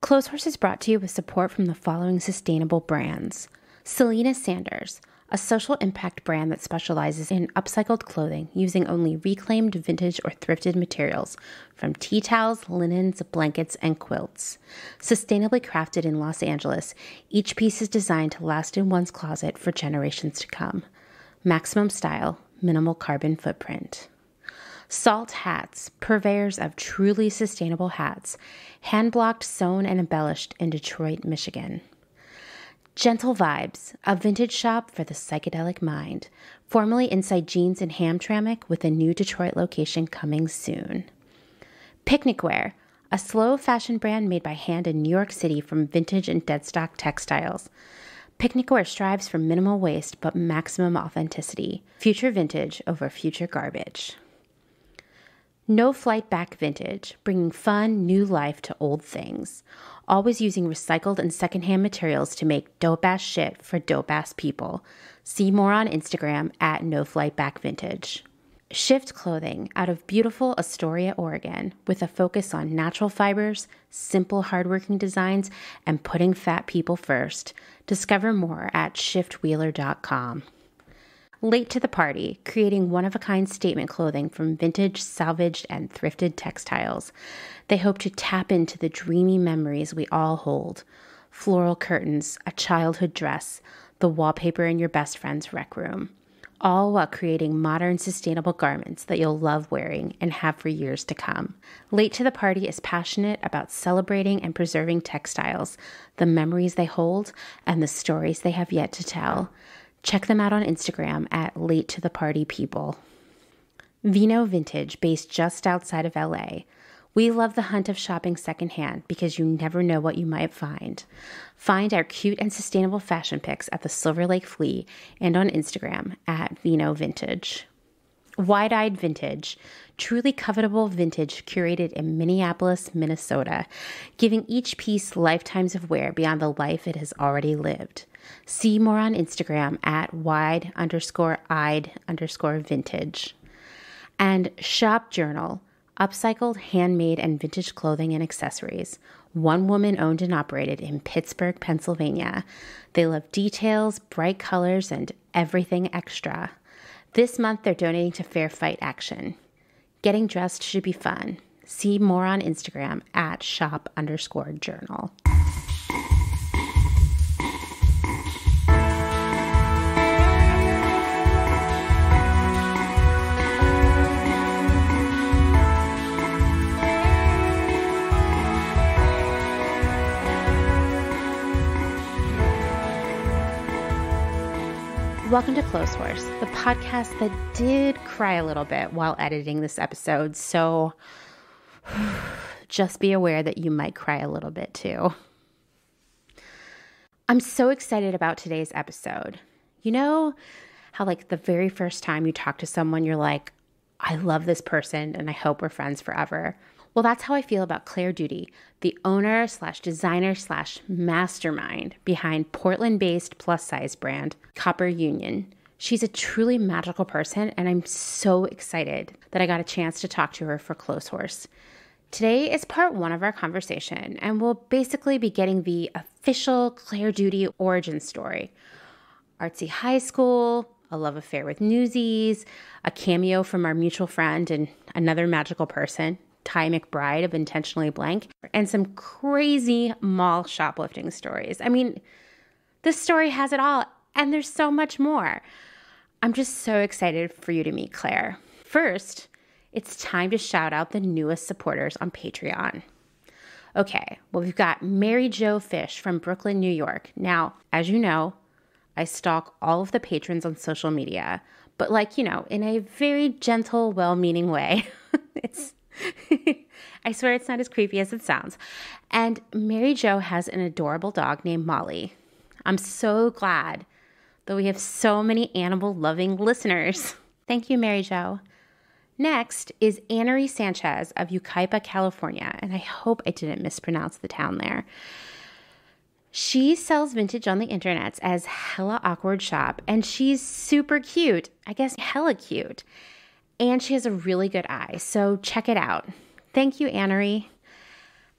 Clotheshorse is brought to you with support from the following sustainable brands. Selena Sanders, a social impact brand that specializes in upcycled clothing using only reclaimed, vintage, or thrifted materials from tea towels, linens, blankets, and quilts. Sustainably crafted in Los Angeles, each piece is designed to last in one's closet for generations to come. Maximum style, minimal carbon footprint. Salt Hats, purveyors of truly sustainable hats, hand-blocked, sewn, and embellished in Detroit, Michigan. Gentle Vibes, a vintage shop for the psychedelic mind, formerly inside Jeans and Hamtramck with a new Detroit location coming soon. Picnic Ware, a slow fashion brand made by hand in New York City from vintage and deadstock textiles. Picnic Ware strives for minimal waste but maximum authenticity. Future vintage over future garbage. No Flight Back Vintage, bringing fun, new life to old things. Always using recycled and secondhand materials to make dope-ass shit for dope-ass people. See more on Instagram at No Flight Back Vintage. Shift Clothing out of beautiful Astoria, Oregon, with a focus on natural fibers, simple hardworking designs, and putting fat people first. Discover more at shiftwheeler.com. Late to the Party, creating one-of-a-kind statement clothing from vintage, salvaged, and thrifted textiles. They hope to tap into the dreamy memories we all hold. Floral curtains, a childhood dress, the wallpaper in your best friend's rec room. All while creating modern, sustainable garments that you'll love wearing and have for years to come. Late to the Party is passionate about celebrating and preserving textiles, the memories they hold, and the stories they have yet to tell. Check them out on Instagram at Late to the Party People. Vino Vintage, based just outside of LA. We love the hunt of shopping secondhand because you never know what you might find. Find our cute and sustainable fashion pics at the Silver Lake Flea and on Instagram at Vino Vintage. Wide-Eyed Vintage, truly covetable vintage curated in Minneapolis, Minnesota, giving each piece lifetimes of wear beyond the life it has already lived. See more on Instagram at wide_eyed_vintage. And Shop Journal, upcycled, handmade, and vintage clothing and accessories. One woman owned and operated in Pittsburgh, Pennsylvania. They love details, bright colors, and everything extra. This month, they're donating to Fair Fight Action. Getting dressed should be fun. See more on Instagram at shop_journal. Welcome to Clotheshorse, the podcast that did cry a little bit while editing this episode, so just be aware that you might cry a little bit too. I'm so excited about today's episode. You know how like the very first time you talk to someone, you're like, I love this person and I hope we're friends forever. Well, that's how I feel about Claire Doody, the owner/designer/mastermind behind Portland-based plus-size brand Copper Union. She's a truly magical person, and I'm so excited that I got a chance to talk to her for Clotheshorse. Today is part one of our conversation, and we'll basically be getting the official Claire Doody origin story. Artsy high school, a love affair with Newsies, a cameo from our mutual friend and another magical person, Ty McBride of Intentionally Blank, and some crazy mall shoplifting stories. I mean, this story has it all, and there's so much more. I'm just so excited for you to meet Claire. First, it's time to shout out the newest supporters on Patreon. Okay, well, we've got Mary Jo Fish from Brooklyn, New York. Now, as you know, I stalk all of the patrons on social media, but in a very gentle, well-meaning way. I swear it's not as creepy as it sounds. And Mary Jo has an adorable dog named Molly. I'm so glad that we have so many animal-loving listeners. Thank you, Mary Jo. Next is Annery Sanchez of Yucaipa, California, and I hope I didn't mispronounce the town there. She sells vintage on the internets as Hella Awkward Shop, and she's super cute. I guess hella cute. And she has a really good eye, so check it out. Thank you, Annery.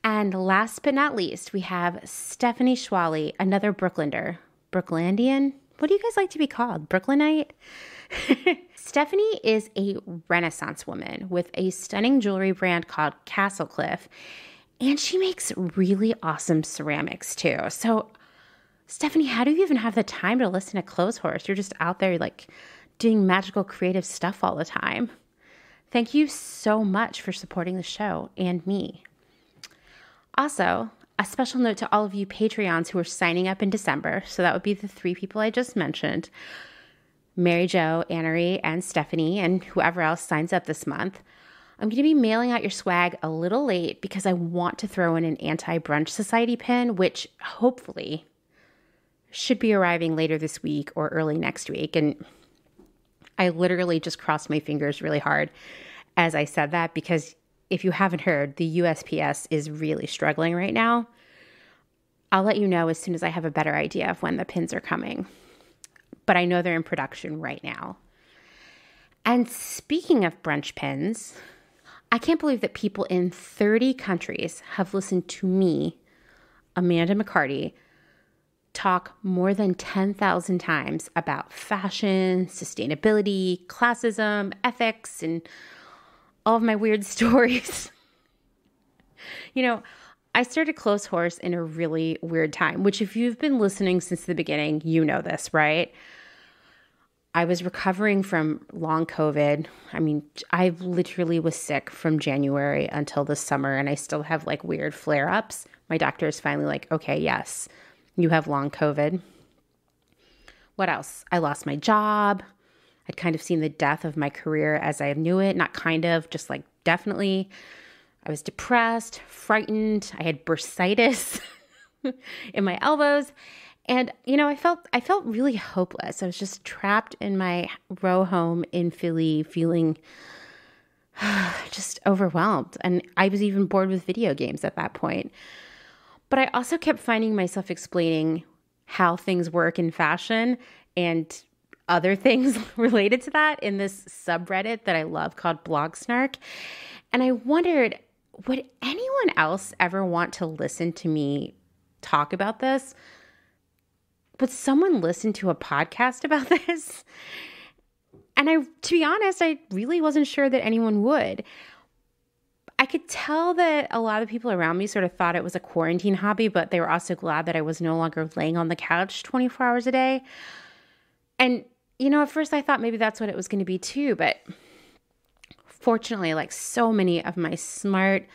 And last but not least, we have Stephanie Schwalley, another Brooklynder. Brooklandian? What do you guys like to be called? Brooklynite? Stephanie is a Renaissance woman with a stunning jewelry brand called Castle Cliff, and she makes really awesome ceramics too. So, Stephanie, how do you even have the time to listen to Clotheshorse? You're just out there like doing magical creative stuff all the time. Thank you so much for supporting the show and me. Also, a special note to all of you Patreons who are signing up in December. So that would be the 3 people I just mentioned. Mary Jo, Annery, and Stephanie, and whoever else signs up this month. I'm going to be mailing out your swag a little late because I want to throw in an Anti-Brunch Society pin, which hopefully should be arriving later this week or early next week. And I literally just crossed my fingers really hard as I said that because if you haven't heard, the USPS is really struggling right now. I'll let you know as soon as I have a better idea of when the pins are coming. But I know they're in production right now. And speaking of brunch pins, I can't believe that people in 30 countries have listened to me, Amanda McCarty, talk more than 10,000 times about fashion, sustainability, classism, ethics, and all of my weird stories. You know, I started Clotheshorse in a really weird time, which if you've been listening since the beginning, you know this, right? I was recovering from long COVID. I mean, I literally was sick from January until the summer, and I still have like weird flare-ups. My doctor is finally like, okay, yes, you have long COVID. What else? I lost my job. I'd kind of seen the death of my career as I knew it. Not kind of, just like definitely. I was depressed, frightened. I had bursitis in my elbows. And, you know, I felt really hopeless. I was just trapped in my row home in Philly feeling just overwhelmed. And I was even bored with video games at that point. But I also kept finding myself explaining how things work in fashion and other things related to that in this subreddit that I love called Blog Snark. And I wondered, would anyone else ever want to listen to me talk about this? Would someone listen to a podcast about this? And to be honest, I really wasn't sure that anyone would. I could tell that a lot of people around me sort of thought it was a quarantine hobby, but they were also glad that I was no longer laying on the couch 24 hours a day. And, you know, at first I thought maybe that's what it was going to be too, but fortunately, like so many of my smart,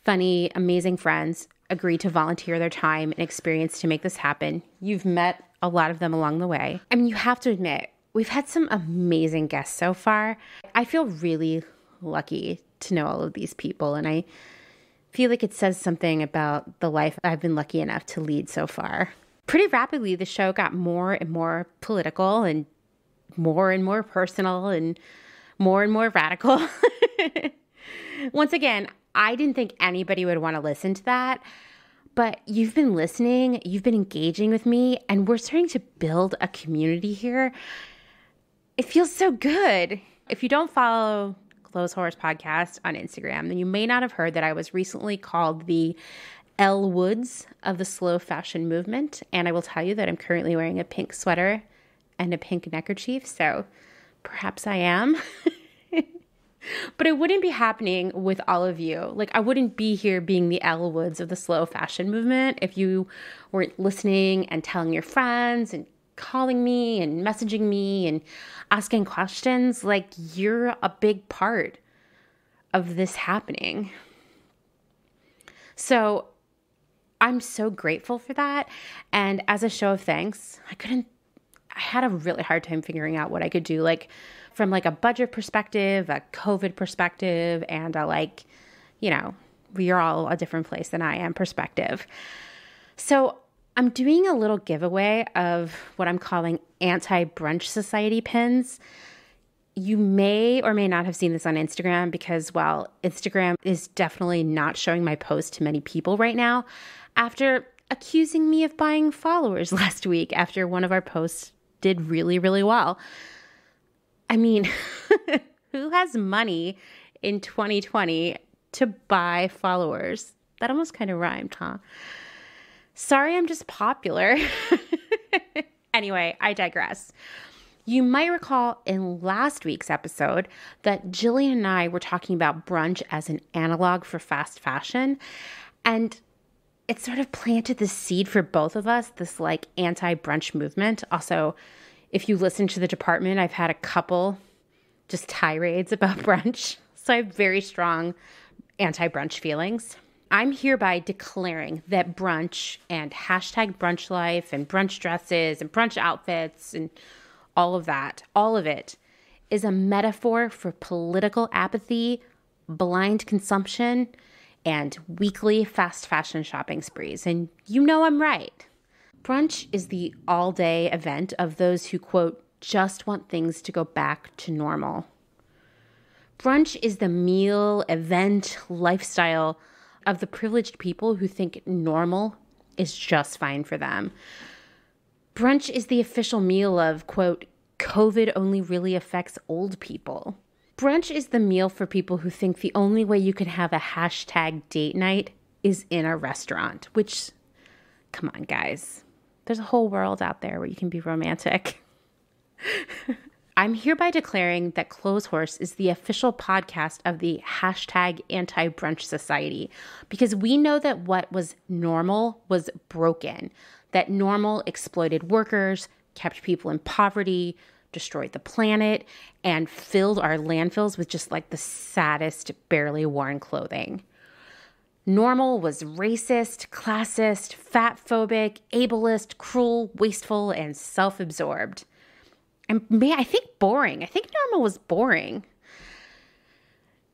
funny, amazing friends agreed to volunteer their time and experience to make this happen. You've met a lot of them along the way. I mean, you have to admit, we've had some amazing guests so far. I feel really lucky to know all of these people, and I feel like it says something about the life I've been lucky enough to lead so far. Pretty rapidly, the show got more and more political and more personal and more radical. Once again, I didn't think anybody would want to listen to that, but you've been listening, you've been engaging with me, and we're starting to build a community here. It feels so good. If you don't follow Clotheshorse Podcast on Instagram, then you may not have heard that I was recently called the Elle Woods of the slow fashion movement, and I will tell you that I'm currently wearing a pink sweater and a pink neckerchief, so perhaps I am. But it wouldn't be happening with all of you. Like, I wouldn't be here being the Elle Woods of the slow fashion movement if you weren't listening and telling your friends and calling me and messaging me and asking questions. Like, you're a big part of this happening. So I'm so grateful for that. And as a show of thanks, I had a really hard time figuring out what I could do. Like, from like a budget perspective, a COVID perspective, and a like, you know, we're all a different place than I am perspective. So I'm doing a little giveaway of what I'm calling Anti-Brunch Society pins. You may or may not have seen this on Instagram because, well, Instagram is definitely not showing my post to many people right now after accusing me of buying followers last week after one of our posts did really, really well. I mean, who has money in 2020 to buy followers? That almost kind of rhymed, huh? Sorry, I'm just popular. Anyway, I digress. You might recall in last week's episode that Jillian and I were talking about brunch as an analog for fast fashion. And it sort of planted the seed for both of us, this like anti-brunch movement. Also, if you listen to the department, I've had a couple just tirades about brunch. So I have very strong anti-brunch feelings. I'm hereby declaring that brunch and hashtag brunch life and brunch dresses and brunch outfits and all of it is a metaphor for political apathy, blind consumption, and weekly fast fashion shopping sprees. And you know I'm right. Brunch is the all-day event of those who, quote, just want things to go back to normal. Brunch is the meal, event, lifestyle of the privileged people who think normal is just fine for them. Brunch is the official meal of, quote, COVID only really affects old people. Brunch is the meal for people who think the only way you can have a hashtag date night is in a restaurant, which, come on, guys. There's a whole world out there where you can be romantic. I'm hereby declaring that Clotheshorse is the official podcast of the hashtag anti-brunch society because we know that what was normal was broken, that normal exploited workers, kept people in poverty, destroyed the planet, and filled our landfills with just like the saddest, barely worn clothing. Normal was racist, classist, fat-phobic, ableist, cruel, wasteful, and self-absorbed. And I think boring. I think normal was boring.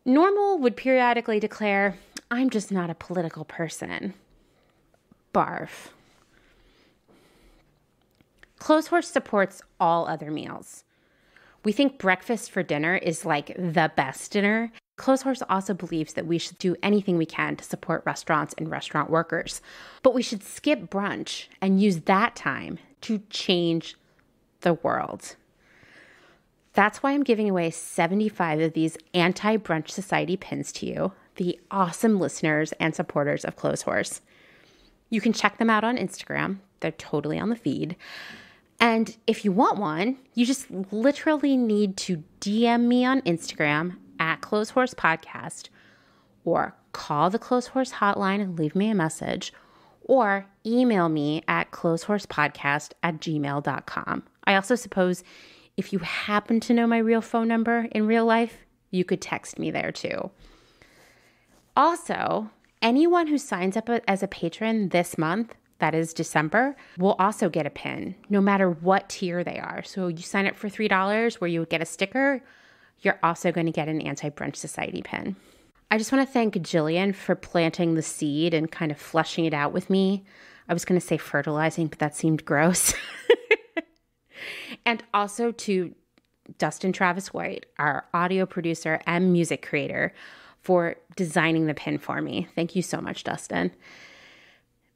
Normal would periodically declare, I'm just not a political person. Barf. Clotheshorse supports all other meals. We think breakfast for dinner is like the best dinner. Clotheshorse also believes that we should do anything we can to support restaurants and restaurant workers. But we should skip brunch and use that time to change the world. That's why I'm giving away 75 of these anti-brunch society pins to you, the awesome listeners and supporters of Clotheshorse. You can check them out on Instagram. They're totally on the feed. And if you want one, you just literally need to DM me on Instagram at Clotheshorse Podcast, or call the Clotheshorse hotline and leave me a message, or email me at clothehorsepodcast@gmail.com. I also suppose if you happen to know my real phone number in real life, you could text me there too. Also, anyone who signs up as a patron this month, that is December, will also get a pin, no matter what tier they are. So you sign up for $3 where you would get a sticker, you're also going to get an Anti-Brunch Society pin. I just want to thank Jillian for planting the seed and kind of fleshing it out with me. I was going to say fertilizing, but that seemed gross. And also to Dustin Travis White, our audio producer and music creator, for designing the pin for me. Thank you so much, Dustin.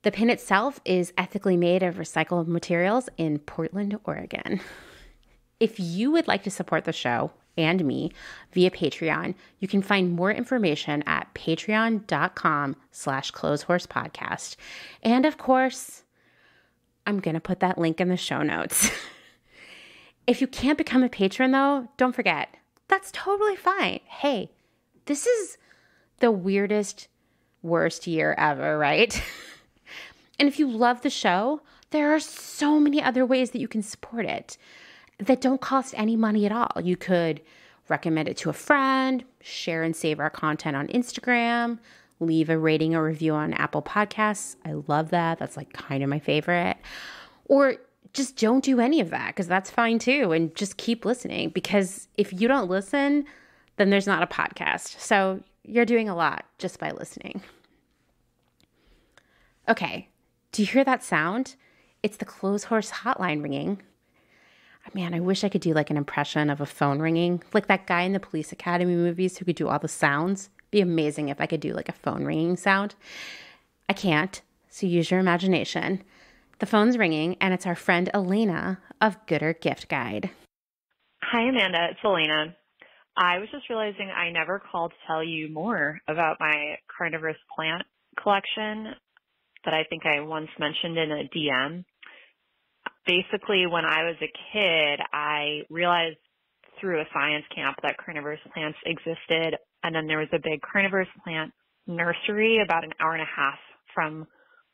The pin itself is ethically made of recycled materials in Portland, Oregon. If you would like to support the show and me via Patreon, you can find more information at patreon.com/clothehorsepodcast. And of course, I'm going to put that link in the show notes. If you can't become a patron, though, don't forget, that's totally fine. Hey, this is the weirdest, worst year ever, right? And if you love the show, there are so many other ways that you can support it that don't cost any money at all. You could recommend it to a friend, share and save our content on Instagram, leave a rating or review on Apple Podcasts. I love that. That's like kind of my favorite. Or just don't do any of that because that's fine too. And just keep listening, because if you don't listen, then there's not a podcast. So you're doing a lot just by listening. Okay. Do you hear that sound? It's the Clotheshorse hotline ringing. Man, I wish I could do like an impression of a phone ringing, like that guy in the Police Academy movies who could do all the sounds. It'd be amazing if I could do like a phone ringing sound. I can't, so use your imagination. The phone's ringing, and it's our friend Elena of Gooder Gift Guide. Hi, Amanda. It's Elena. I was just realizing I never called to tell you more about my carnivorous plant collection that I think I once mentioned in a DM. Basically, when I was a kid, I realized through a science camp that carnivorous plants existed, and then there was a big carnivorous plant nursery about an hour and a half from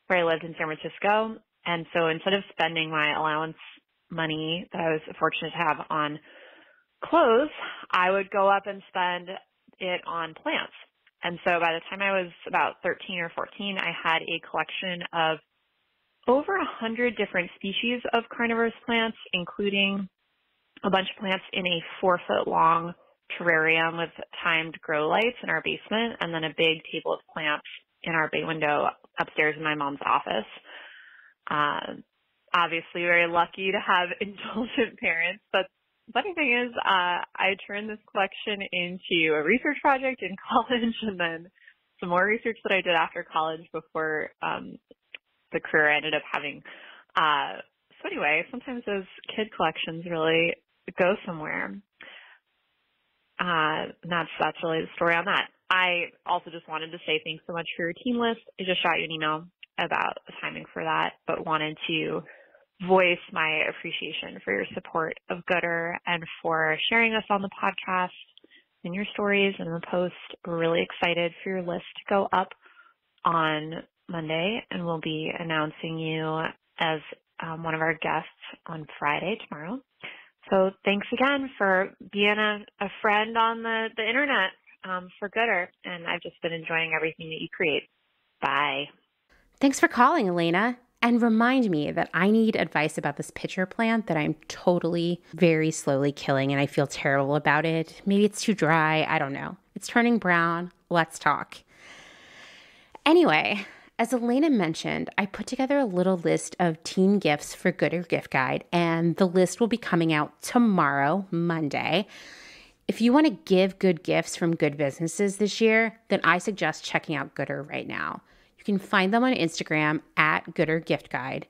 where I lived in San Francisco. And so instead of spending my allowance money that I was fortunate to have on clothes, I would go up and spend it on plants. And so by the time I was about 13 or 14, I had a collection of over 100 different species of carnivorous plants, including a bunch of plants in a 4-foot long terrarium with timed grow lights in our basement, and then a big table of plants in our bay window upstairs in my mom's office. Obviously very lucky to have indulgent parents, but the funny thing is, I turned this collection into a research project in college, and then some more research that I did after college before the career I ended up having. So anyway, sometimes those kid collections really go somewhere. That's really the story on that. I also just wanted to say thanks so much for your team list. I just shot you an email about the timing for that, but wanted to voice my appreciation for your support of Gooder and for sharing us on the podcast in your stories and in the post. We're really excited for your list to go up on Monday, and we'll be announcing you as one of our guests on Friday, tomorrow. So thanks again for being a friend on the internet for Gooder, and I've just been enjoying everything that you create. Bye. Thanks for calling, Elena. And remind me that I need advice about this pitcher plant that I'm totally very slowly killing, and I feel terrible about it. Maybe it's too dry. I don't know. It's turning brown. Let's talk. Anyway, as Elena mentioned, I put together a little list of teen gifts for Gooder Gift Guide, and the list will be coming out tomorrow, Monday. If you want to give good gifts from good businesses this year, then I suggest checking out Gooder right now. You can find them on Instagram at Gooder Gift Guide.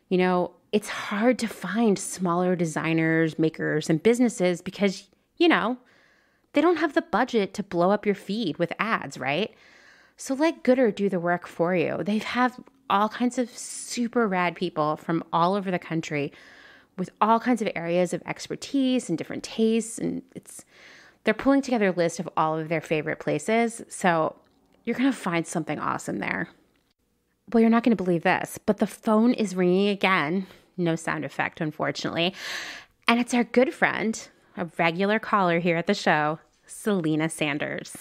You know, it's hard to find smaller designers, makers, and businesses because, you know, they don't have the budget to blow up your feed with ads, right? So let Gooder do the work for you. They have all kinds of super rad people from all over the country with all kinds of areas of expertise and different tastes. And they're pulling together a list of all of their favorite places. So you're going to find something awesome there. Well, you're not going to believe this, but the phone is ringing again. No sound effect, unfortunately. And it's our good friend, a regular caller here at the show, Selena Sanders.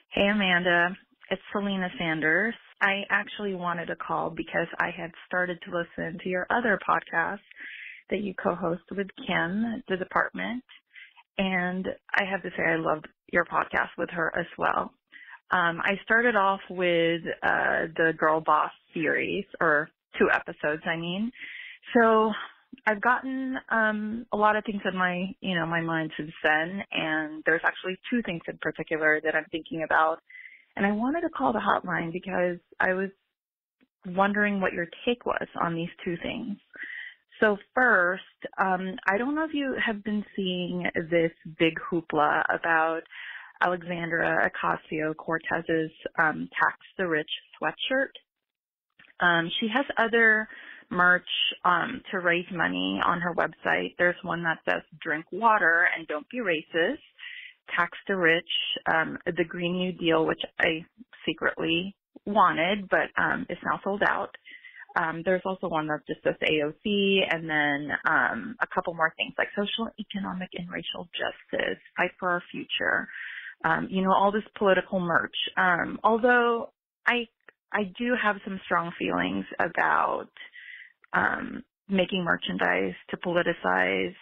Hey, Amanda. It's Selena Sanders. I actually wanted to call because I had started to listen to your other podcast that you co-host with Kim, The Department. And I have to say I loved your podcast with her as well. I started off with the Girl Boss series, or 2 episodes, I mean. So I've gotten a lot of things in my mind since then, and there's actually 2 things in particular that I'm thinking about. And I wanted to call the hotline because I was wondering what your take was on these 2 things. So first, I don't know if you have been seeing this big hoopla about Alexandra Ocasio-Cortez's Tax the Rich sweatshirt. She has other merch to raise money on her website. There's one that says drink water and don't be racist, tax the rich, the Green New Deal, which I secretly wanted, but is now sold out. There's also one that just says AOC, and then a couple more things like social, economic, and racial justice, fight for our future. All this political merch. Although I do have some strong feelings about making merchandise to politicize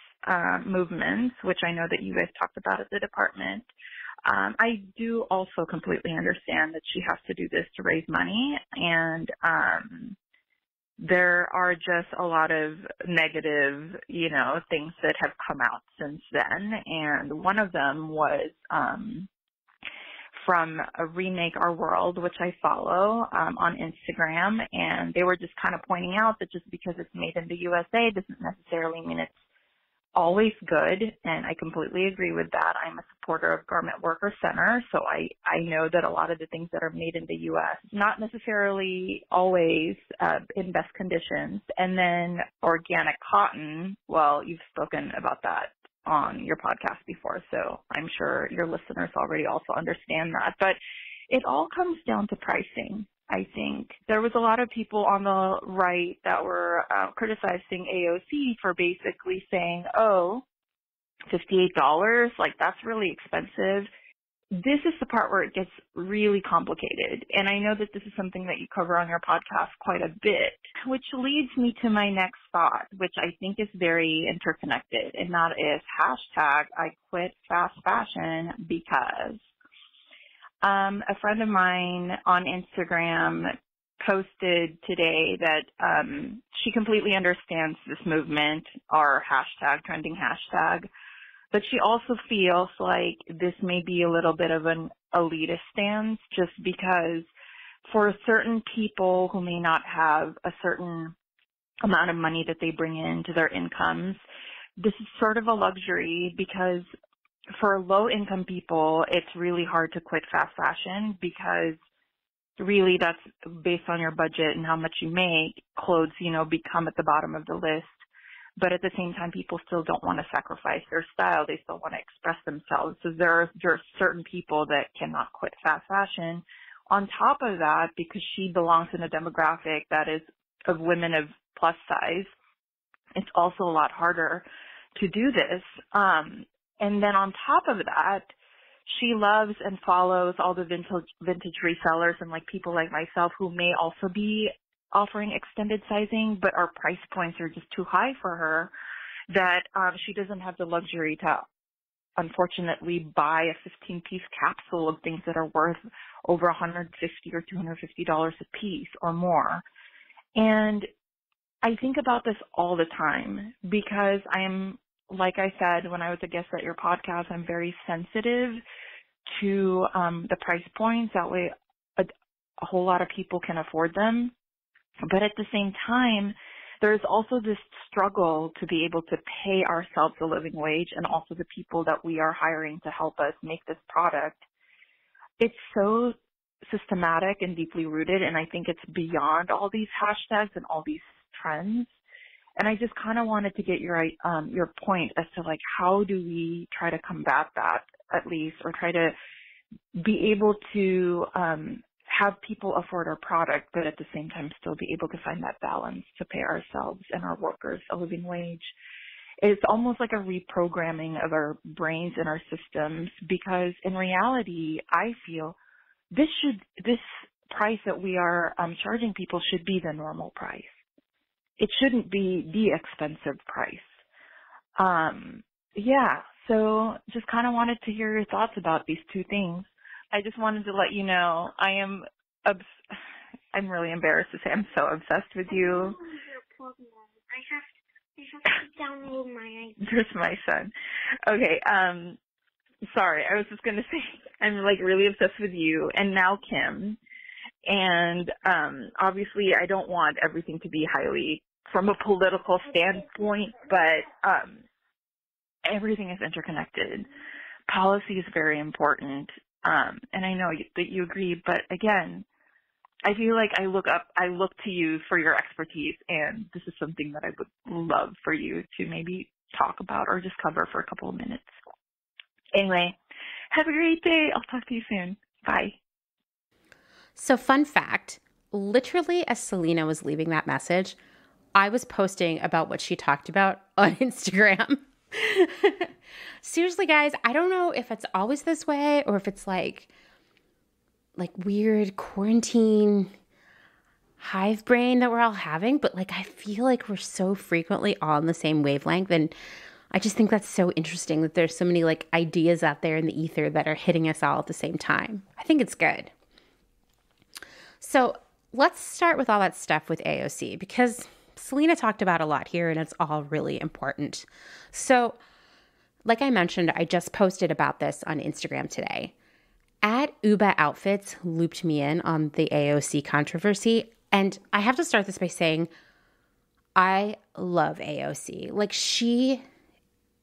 movements, which I know that you guys talked about at the department. I do also completely understand that she has to do this to raise money, and there are just a lot of negative, things that have come out since then. And one of them was from a Remake Our World, which I follow on Instagram. And they were just kind of pointing out that just because it's made in the USA doesn't necessarily mean it's always good, and I completely agree with that. I'm a supporter of Garment Worker Center, so I know that a lot of the things that are made in the U.S. not necessarily always in best conditions. And then organic cotton, well, you've spoken about that on your podcast before, so I'm sure your listeners already also understand that. But it all comes down to pricing. I think there was a lot of people on the right that were criticizing AOC for basically saying, oh, $58, like that's really expensive. This is the part where it gets really complicated. And I know that this is something that you cover on your podcast quite a bit, which leads me to my next thought, which I think is very interconnected. And that is hashtag I quit fast fashion because a friend of mine on Instagram posted today that she completely understands this movement, our hashtag, trending hashtag, but she also feels like this may be a little bit of an elitist stance just because for certain people who may not have a certain amount of money that they bring into their incomes, this is sort of a luxury because for low-income people, it's really hard to quit fast fashion because really that's based on your budget and how much you make. Clothes, become at the bottom of the list. But at the same time, people still don't want to sacrifice their style. They still want to express themselves. So there are certain people that cannot quit fast fashion. On top of that, because she belongs in a demographic that is of women of plus size, it's also a lot harder to do this. And then on top of that, she loves and follows all the vintage resellers and like people like myself who may also be offering extended sizing, but our price points are just too high for her that she doesn't have the luxury to unfortunately buy a 15-piece capsule of things that are worth over $150 or $250 a piece or more. And I think about this all the time because like I said, when I was a guest at your podcast, I'm very sensitive to the price points. That way a whole lot of people can afford them. But at the same time, there's also this struggle to be able to pay ourselves a living wage and also the people that we are hiring to help us make this product. It's so systematic and deeply rooted, and I think it's beyond all these hashtags and all these trends. And I just kind of wanted to get your point as to like how do we try to combat that at least, or try to be able to have people afford our product, but at the same time still be able to find that balance to pay ourselves and our workers a living wage. It's almost like a reprogramming of our brains and our systems because in reality, I feel this price that we are charging people should be the normal price. It shouldn't be the expensive price. So just kind of wanted to hear your thoughts about these two things. I just wanted to let you know I'm really embarrassed to say I'm so obsessed with you. I have to download my ID. There's my son. Okay, sorry, I was just going to say I'm like really obsessed with you and now Kim. And obviously I don't want everything to be highly from a political standpoint, but everything is interconnected. Policy is very important. And I know that you agree, but again, I feel like I look to you for your expertise, and this is something that I would love for you to maybe talk about or just cover for a couple of minutes. Anyway, have a great day. I'll talk to you soon. Bye. So fun fact, literally as Selena was leaving that message, I was posting about what she talked about on Instagram. Seriously, guys, I don't know if it's always this way or if it's like weird quarantine hive brain that we're all having, but like I feel like we're so frequently on the same wavelength, and I just think that's so interesting that there's so many like ideas out there in the ether that are hitting us all at the same time. I think it's good. So let's start with all that stuff with AOC because Selena talked about a lot here and it's all really important. So like I mentioned, I just posted about this on Instagram today. @Uba Outfits looped me in on the AOC controversy. And I have to start this by saying I love AOC. Like she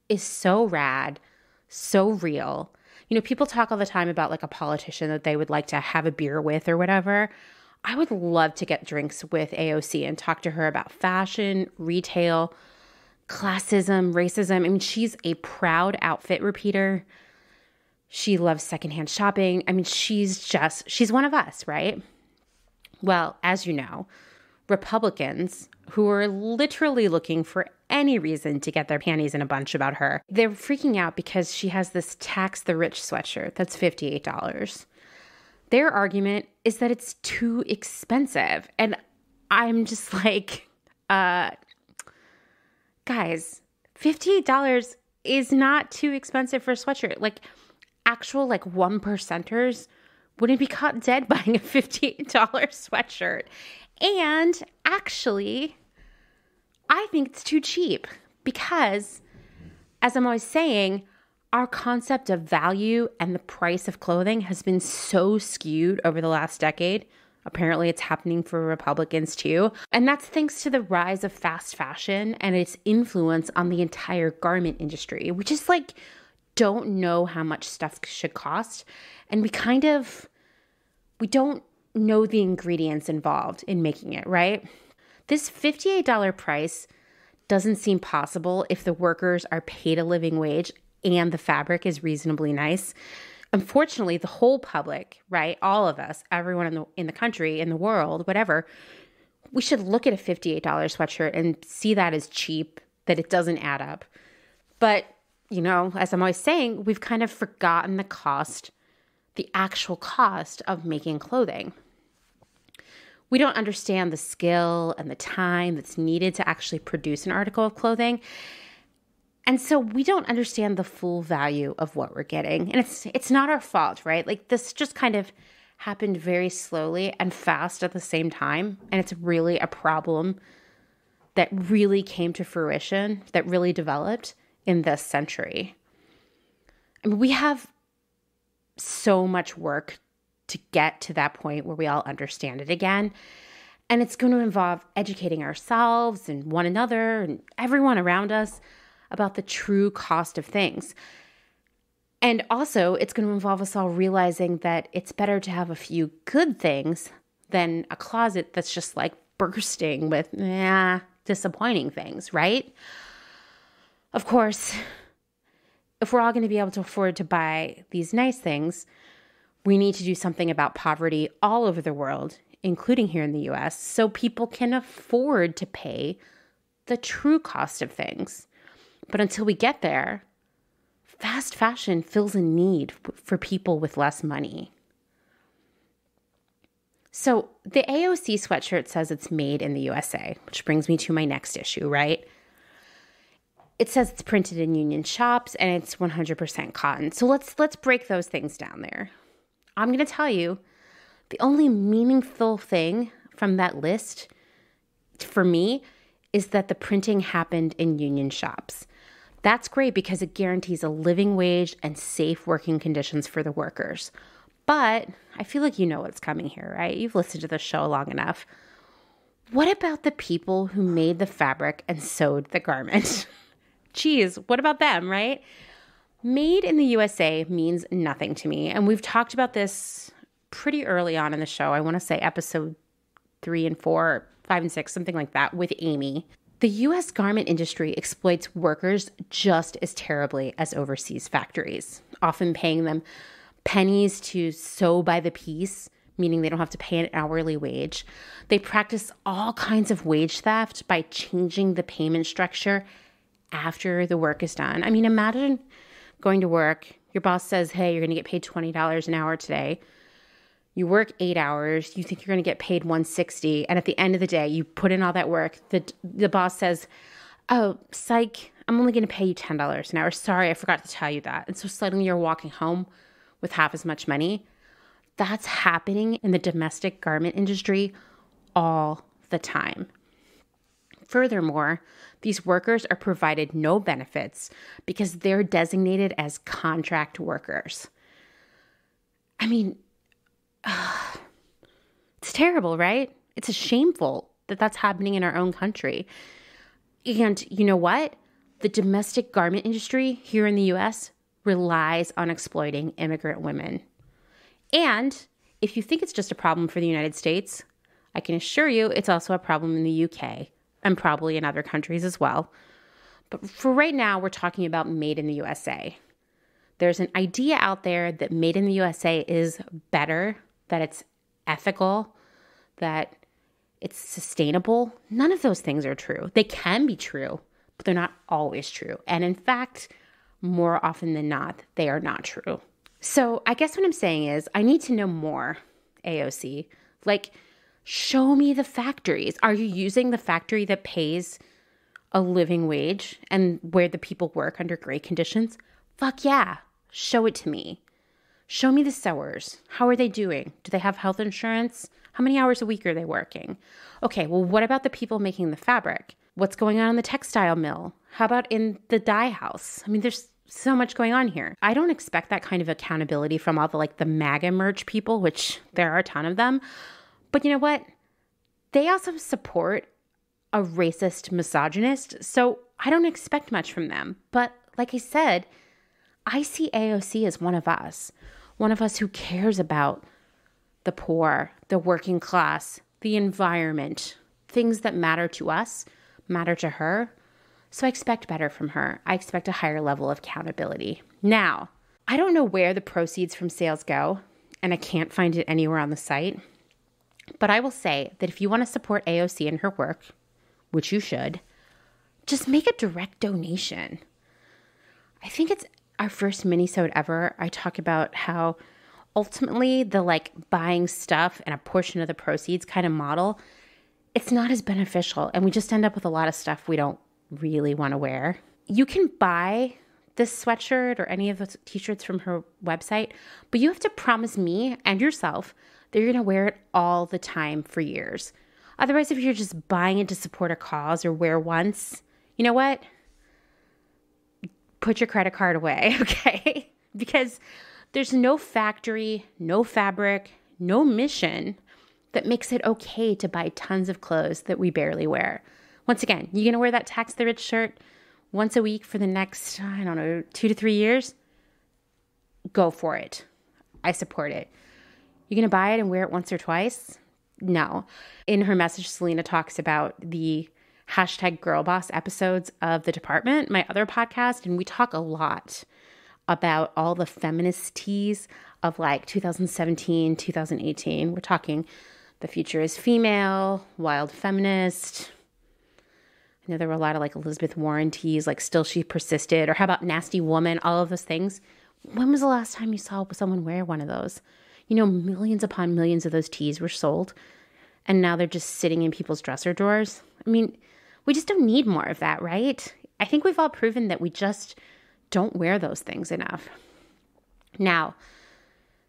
is so rad, so real. You know, people talk all the time about like a politician that they would like to have a beer with or whatever. I would love to get drinks with AOC and talk to her about fashion, retail, classism, racism. I mean, she's a proud outfit repeater. She loves secondhand shopping. I mean, she's one of us, right? Well, as you know, Republicans who are literally looking for any reason to get their panties in a bunch about her, they're freaking out because she has this tax the rich sweatshirt that's $58. Their argument is that it's too expensive. And I'm just like, guys, $58 is not too expensive for a sweatshirt. Like actual like 1%ers wouldn't be caught dead buying a $58 sweatshirt. And actually, I think it's too cheap because, as I'm always saying, our concept of value and the price of clothing has been so skewed over the last decade. Apparently, it's happening for Republicans too. And that's thanks to the rise of fast fashion and its influence on the entire garment industry. We just like don't know how much stuff should cost. And we don't know the ingredients involved in making it, right? This $58 price doesn't seem possible if the workers are paid a living wage and the fabric is reasonably nice. Unfortunately, the whole public, right, all of us, everyone in the country, in the world, whatever, we should look at a $58 sweatshirt and see that as cheap, that it doesn't add up. But, you know, as I'm always saying, we've kind of forgotten the actual cost of making clothing. We don't understand the skill and the time that's needed to actually produce an article of clothing. And so we don't understand the full value of what we're getting. And it's not our fault, right? Like this just kind of happened very slowly and fast at the same time. And it's really a problem that really came to fruition, that really developed in this century. I mean, we have so much work to get to that point where we all understand it again. And it's going to involve educating ourselves and one another and everyone around us about the true cost of things. And also, it's going to involve us all realizing that it's better to have a few good things than a closet that's just like bursting with disappointing things, right? Of course, if we're all going to be able to afford to buy these nice things, we need to do something about poverty all over the world, including here in the US, so people can afford to pay the true cost of things. But until we get there, fast fashion fills a need for people with less money. So the AOC sweatshirt says it's made in the USA, which brings me to my next issue, right? It says it's printed in union shops and it's 100% cotton. So let's break those things down there. I'm going to tell you the only meaningful thing from that list for me is that the printing happened in union shops. That's great because it guarantees a living wage and safe working conditions for the workers. But I feel like you know what's coming here, right? You've listened to the show long enough. What about the people who made the fabric and sewed the garment? Geez, what about them, right? Made in the USA means nothing to me. And we've talked about this pretty early on in the show. I want to say episode 3 and 4, 5 and 6, something like that with Amy. The U.S. garment industry exploits workers just as terribly as overseas factories, often paying them pennies to sew by the piece, meaning they don't have to pay an hourly wage. They practice all kinds of wage theft by changing the payment structure after the work is done. I mean, imagine going to work. Your boss says, hey, you're going to get paid $20 an hour today. You work 8 hours. You think you're going to get paid $160. And at the end of the day, you put in all that work. The boss says, oh, psych, I'm only going to pay you $10 an hour. Sorry, I forgot to tell you that. And so suddenly you're walking home with half as much money. That's happening in the domestic garment industry all the time. Furthermore, these workers are provided no benefits because they're designated as contract workers. I mean, it's terrible, right? It's shameful that that's happening in our own country. And you know what? The domestic garment industry here in the U.S. relies on exploiting immigrant women. And if you think it's just a problem for the United States, I can assure you it's also a problem in the UK and probably in other countries as well. But for right now, we're talking about made in the USA. There's an idea out there that made in the USA is better, that it's ethical, that it's sustainable. None of those things are true. They can be true, but they're not always true. And in fact, more often than not, they are not true. So I guess what I'm saying is I need to know more, AOC. Like, show me the factories. Are you using the factory that pays a living wage and where the people work under great conditions? Fuck yeah. Show it to me. Show me the sewers. How are they doing? Do they have health insurance? How many hours a week are they working? Okay, well, what about the people making the fabric? What's going on in the textile mill? How about in the dye house? I mean, there's so much going on here. I don't expect that kind of accountability from all the MAGA merch people, which there are a ton of them. But you know what? They also support a racist misogynist, so I don't expect much from them. But like I said, I see AOC as one of us who cares about the poor, the working class, the environment, things that matter to us, matter to her. So I expect better from her. I expect a higher level of accountability. Now, I don't know where the proceeds from sales go, and I can't find it anywhere on the site. But I will say that if you want to support AOC and her work, which you should, just make a direct donation. I think it's our first mini-sode ever. I talk about how ultimately the buying stuff and a portion of the proceeds kind of model, it's not as beneficial. And we just end up with a lot of stuff we don't really want to wear. You can buy this sweatshirt or any of the t-shirts from her website, but you have to promise me and yourself that you're going to wear it all the time for years. Otherwise, if you're just buying it to support a cause or wear once, you know what? Put your credit card away, okay? Because there's no factory, no fabric, no mission that makes it okay to buy tons of clothes that we barely wear. Once again, you're going to wear that Tax the Rich shirt once a week for the next, 2 to 3 years? Go for it. I support it. You're going to buy it and wear it once or twice? No. In her message, Selena talks about the #girlboss episodes of The Department, my other podcast, and we talk a lot about all the feminist teas of 2017, 2018. We're talking The Future is Female, Wild Feminist. I know there were a lot of Elizabeth Warren teas, Still She Persisted, or how about Nasty Woman, all of those things. When was the last time you saw someone wear one of those? Millions upon millions of those teas were sold, and now they're just sitting in people's dresser drawers. I mean, we just don't need more of that, right? I think we've all proven that we just don't wear those things enough. Now,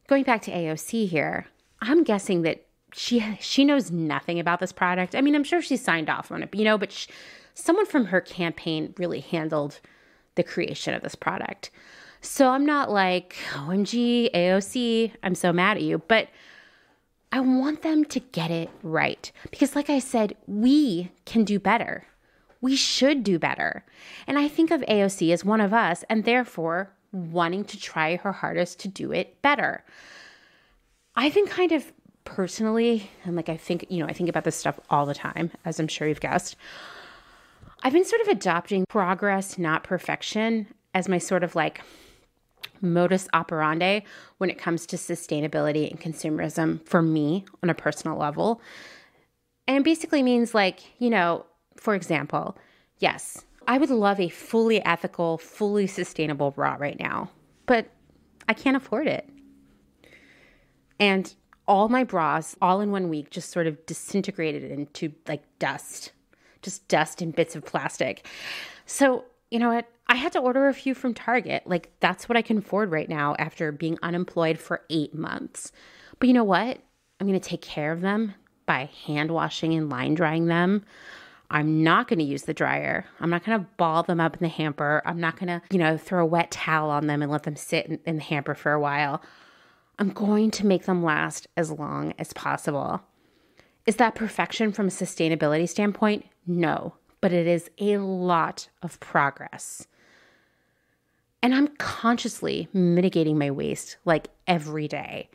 going back to AOC here, I'm guessing that she knows nothing about this product. I mean, I'm sure she signed off on it, but someone from her campaign really handled the creation of this product. So I'm not OMG, AOC, I'm so mad at you, but I want them to get it right. Because like I said, we can do better. We should do better. And I think of AOC as one of us, and therefore wanting to try her hardest to do it better. I've been kind of personally, and I think about this stuff all the time, as I'm sure you've guessed. I've been sort of adopting progress, not perfection, as my sort of modus operandi when it comes to sustainability and consumerism for me on a personal level. And it basically means for example, yes, I would love a fully ethical, fully sustainable bra right now, but I can't afford it. And all my bras, all in 1 week, just sort of disintegrated into dust, just dust and bits of plastic. So, you know what? I had to order a few from Target. That's what I can afford right now after being unemployed for 8 months. But you know what? I'm going to take care of them by hand washing and line drying them. I'm not going to use the dryer. I'm not going to ball them up in the hamper. I'm not going to, throw a wet towel on them and let them sit in the hamper for a while. I'm going to make them last as long as possible. Is that perfection from a sustainability standpoint? No. but it is a lot of progress. And I'm consciously mitigating my waste like every day.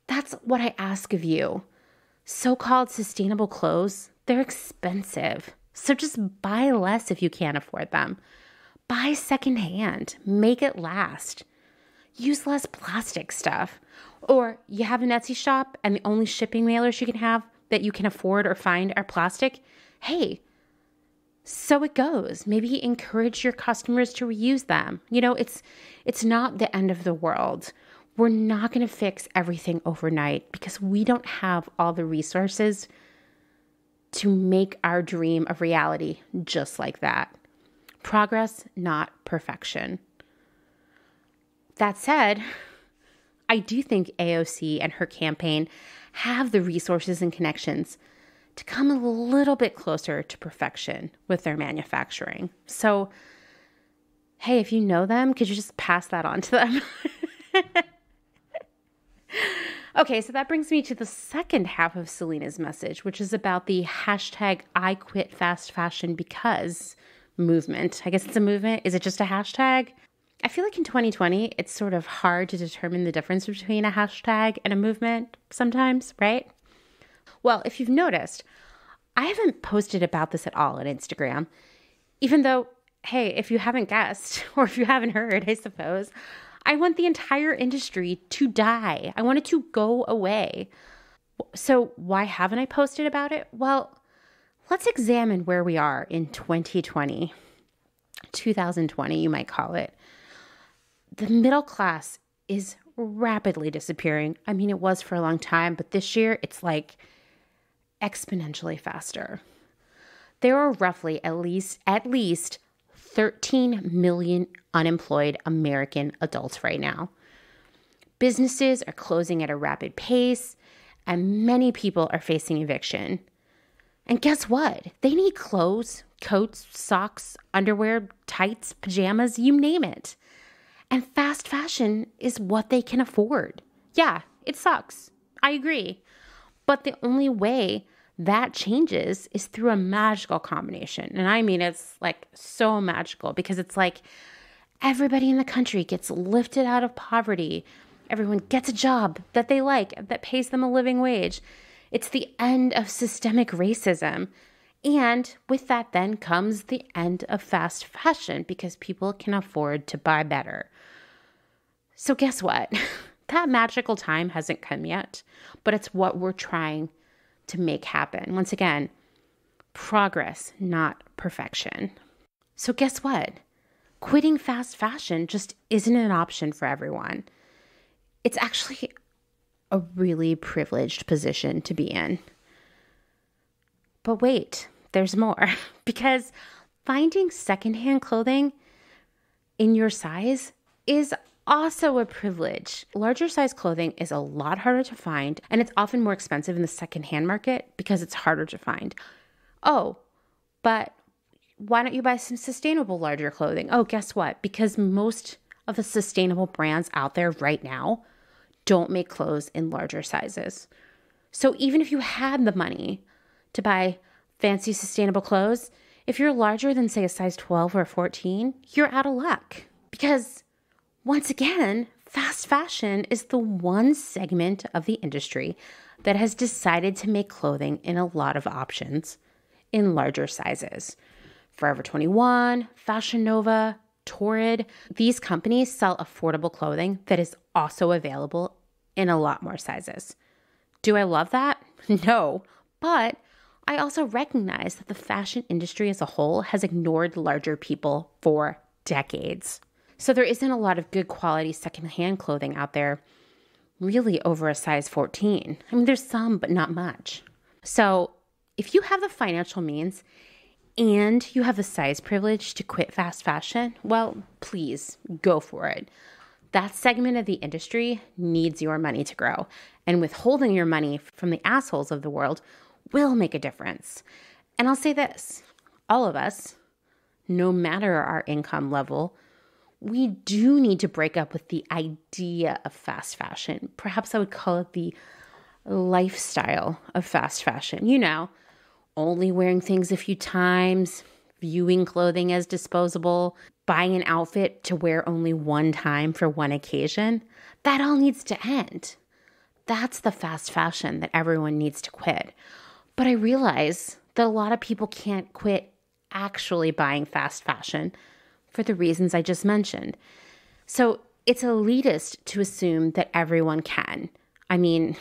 That's what I ask of you. So-called sustainable clothes, they're expensive. So just buy less if you can't afford them. Buy secondhand. Make it last. Use less plastic stuff. Or you have an Etsy shop and the only shipping mailers you can have that you can afford or find are plastic. Hey, so it goes. Maybe encourage your customers to reuse them. It's not the end of the world. We're not going to fix everything overnight because we don't have all the resources to make our dream a reality just like that. Progress, not perfection. That said, I do think AOC and her campaign have the resources and connections to come a little bit closer to perfection with their manufacturing. So, hey, if you know them, could you just pass that on to them? Okay, so that brings me to the second half of Selena's message, which is about the hashtag I quit fast fashion because movement. I guess it's a movement. Is it just a hashtag? I feel like in 2020, it's sort of hard to determine the difference between a hashtag and a movement sometimes, right? Well, if you've noticed, I haven't posted about this at all on Instagram, even though, hey, if you haven't guessed, or if you haven't heard, I suppose, I want the entire industry to die. I want it to go away. So why haven't I posted about it? Well, let's examine where we are in 2020, you might call it. The middle class is rapidly disappearing. I mean, it was for a long time, but this year it's like exponentially faster. There are roughly at least 13 million unemployed American adults right now. Businesses are closing at a rapid pace, and many people are facing eviction. And guess what? They need clothes, coats, socks, underwear, tights, pajamas, you name it. And fast fashion is what they can afford. Yeah, it sucks. I agree. But the only way that changes is through a magical combination. And I mean, it's like so magical because it's like everybody in the country gets lifted out of poverty. Everyone gets a job that they like, that pays them a living wage. It's the end of systemic racism. And with that then comes the end of fast fashion because people can afford to buy better. So guess what? That magical time hasn't come yet, but it's what we're trying to make happen. Once again, progress, not perfection. So guess what? Quitting fast fashion just isn't an option for everyone. It's actually a really privileged position to be in. But wait, there's more. Because finding secondhand clothing in your size is also a privilege. Larger size clothing is a lot harder to find, and it's often more expensive in the secondhand market because it's harder to find. Oh, but why don't you buy some sustainable larger clothing? Oh, guess what? Because most of the sustainable brands out there right now don't make clothes in larger sizes. So even if you had the money to buy fancy sustainable clothes, if you're larger than, say, a size 12 or 14, you're out of luck. Because once again, fast fashion is the one segment of the industry that has decided to make clothing in a lot of options in larger sizes. Forever 21, Fashion Nova, Torrid, these companies sell affordable clothing that is also available in a lot more sizes. Do I love that? No, but I also recognize that the fashion industry as a whole has ignored larger people for decades. So there isn't a lot of good quality secondhand clothing out there really over a size 14. I mean, there's some, but not much. So if you have the financial means and you have the size privilege to quit fast fashion, well, please go for it. That segment of the industry needs your money to grow, and withholding your money from the assholes of the world will make a difference. And I'll say this, all of us, no matter our income level, we do need to break up with the idea of fast fashion. Perhaps I would call it the lifestyle of fast fashion. You know, only wearing things a few times, viewing clothing as disposable, buying an outfit to wear only one time for one occasion. That all needs to end. That's the fast fashion that everyone needs to quit. But I realize that a lot of people can't quit actually buying fast fashion for the reasons I just mentioned. So it's elitist to assume that everyone can. I mean,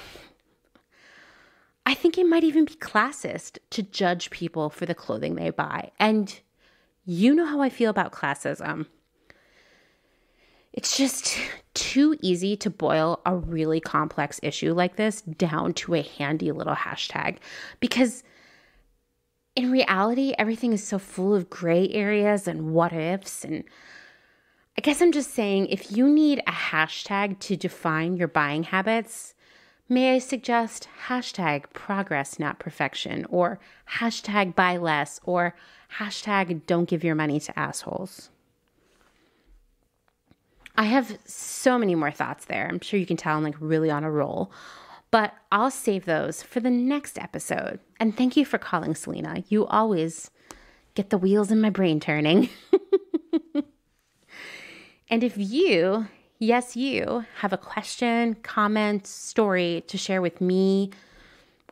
I think it might even be classist to judge people for the clothing they buy. And you know how I feel about classism. It's just too easy to boil a really complex issue like this down to a handy little hashtag, because in reality, everything is so full of gray areas and what ifs. And I guess I'm just saying, if you need a hashtag to define your buying habits, may I suggest hashtag progress, not perfection, or hashtag buy less, or hashtag don't give your money to assholes. I have so many more thoughts there. I'm sure you can tell I'm like really on a roll, but I'll save those for the next episode. And thank you for calling, Selena. You always get the wheels in my brain turning. And if you, yes, you have a question, comment, story to share with me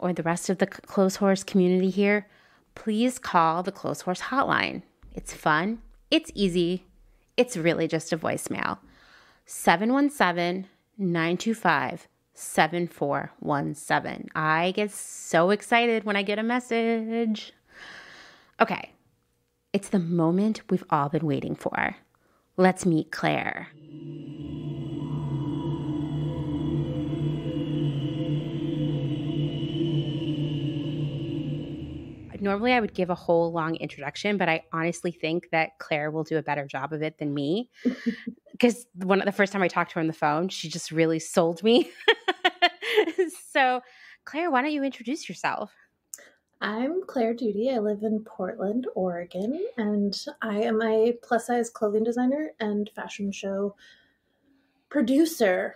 or the rest of the Clotheshorse community here, please call the Clotheshorse hotline. It's fun. It's easy. It's really just a voicemail. 717-925-7417. I get so excited when I get a message. Okay, it's the moment we've all been waiting for. Let's meet Claire. Normally, I would give a whole long introduction, but I honestly think that Claire will do a better job of it than me. Because the first time I talked to her on the phone, she just really sold me. So, Claire, why don't you introduce yourself? I'm Claire Doody. I live in Portland, Oregon, and I am a plus-size clothing designer and fashion show producer.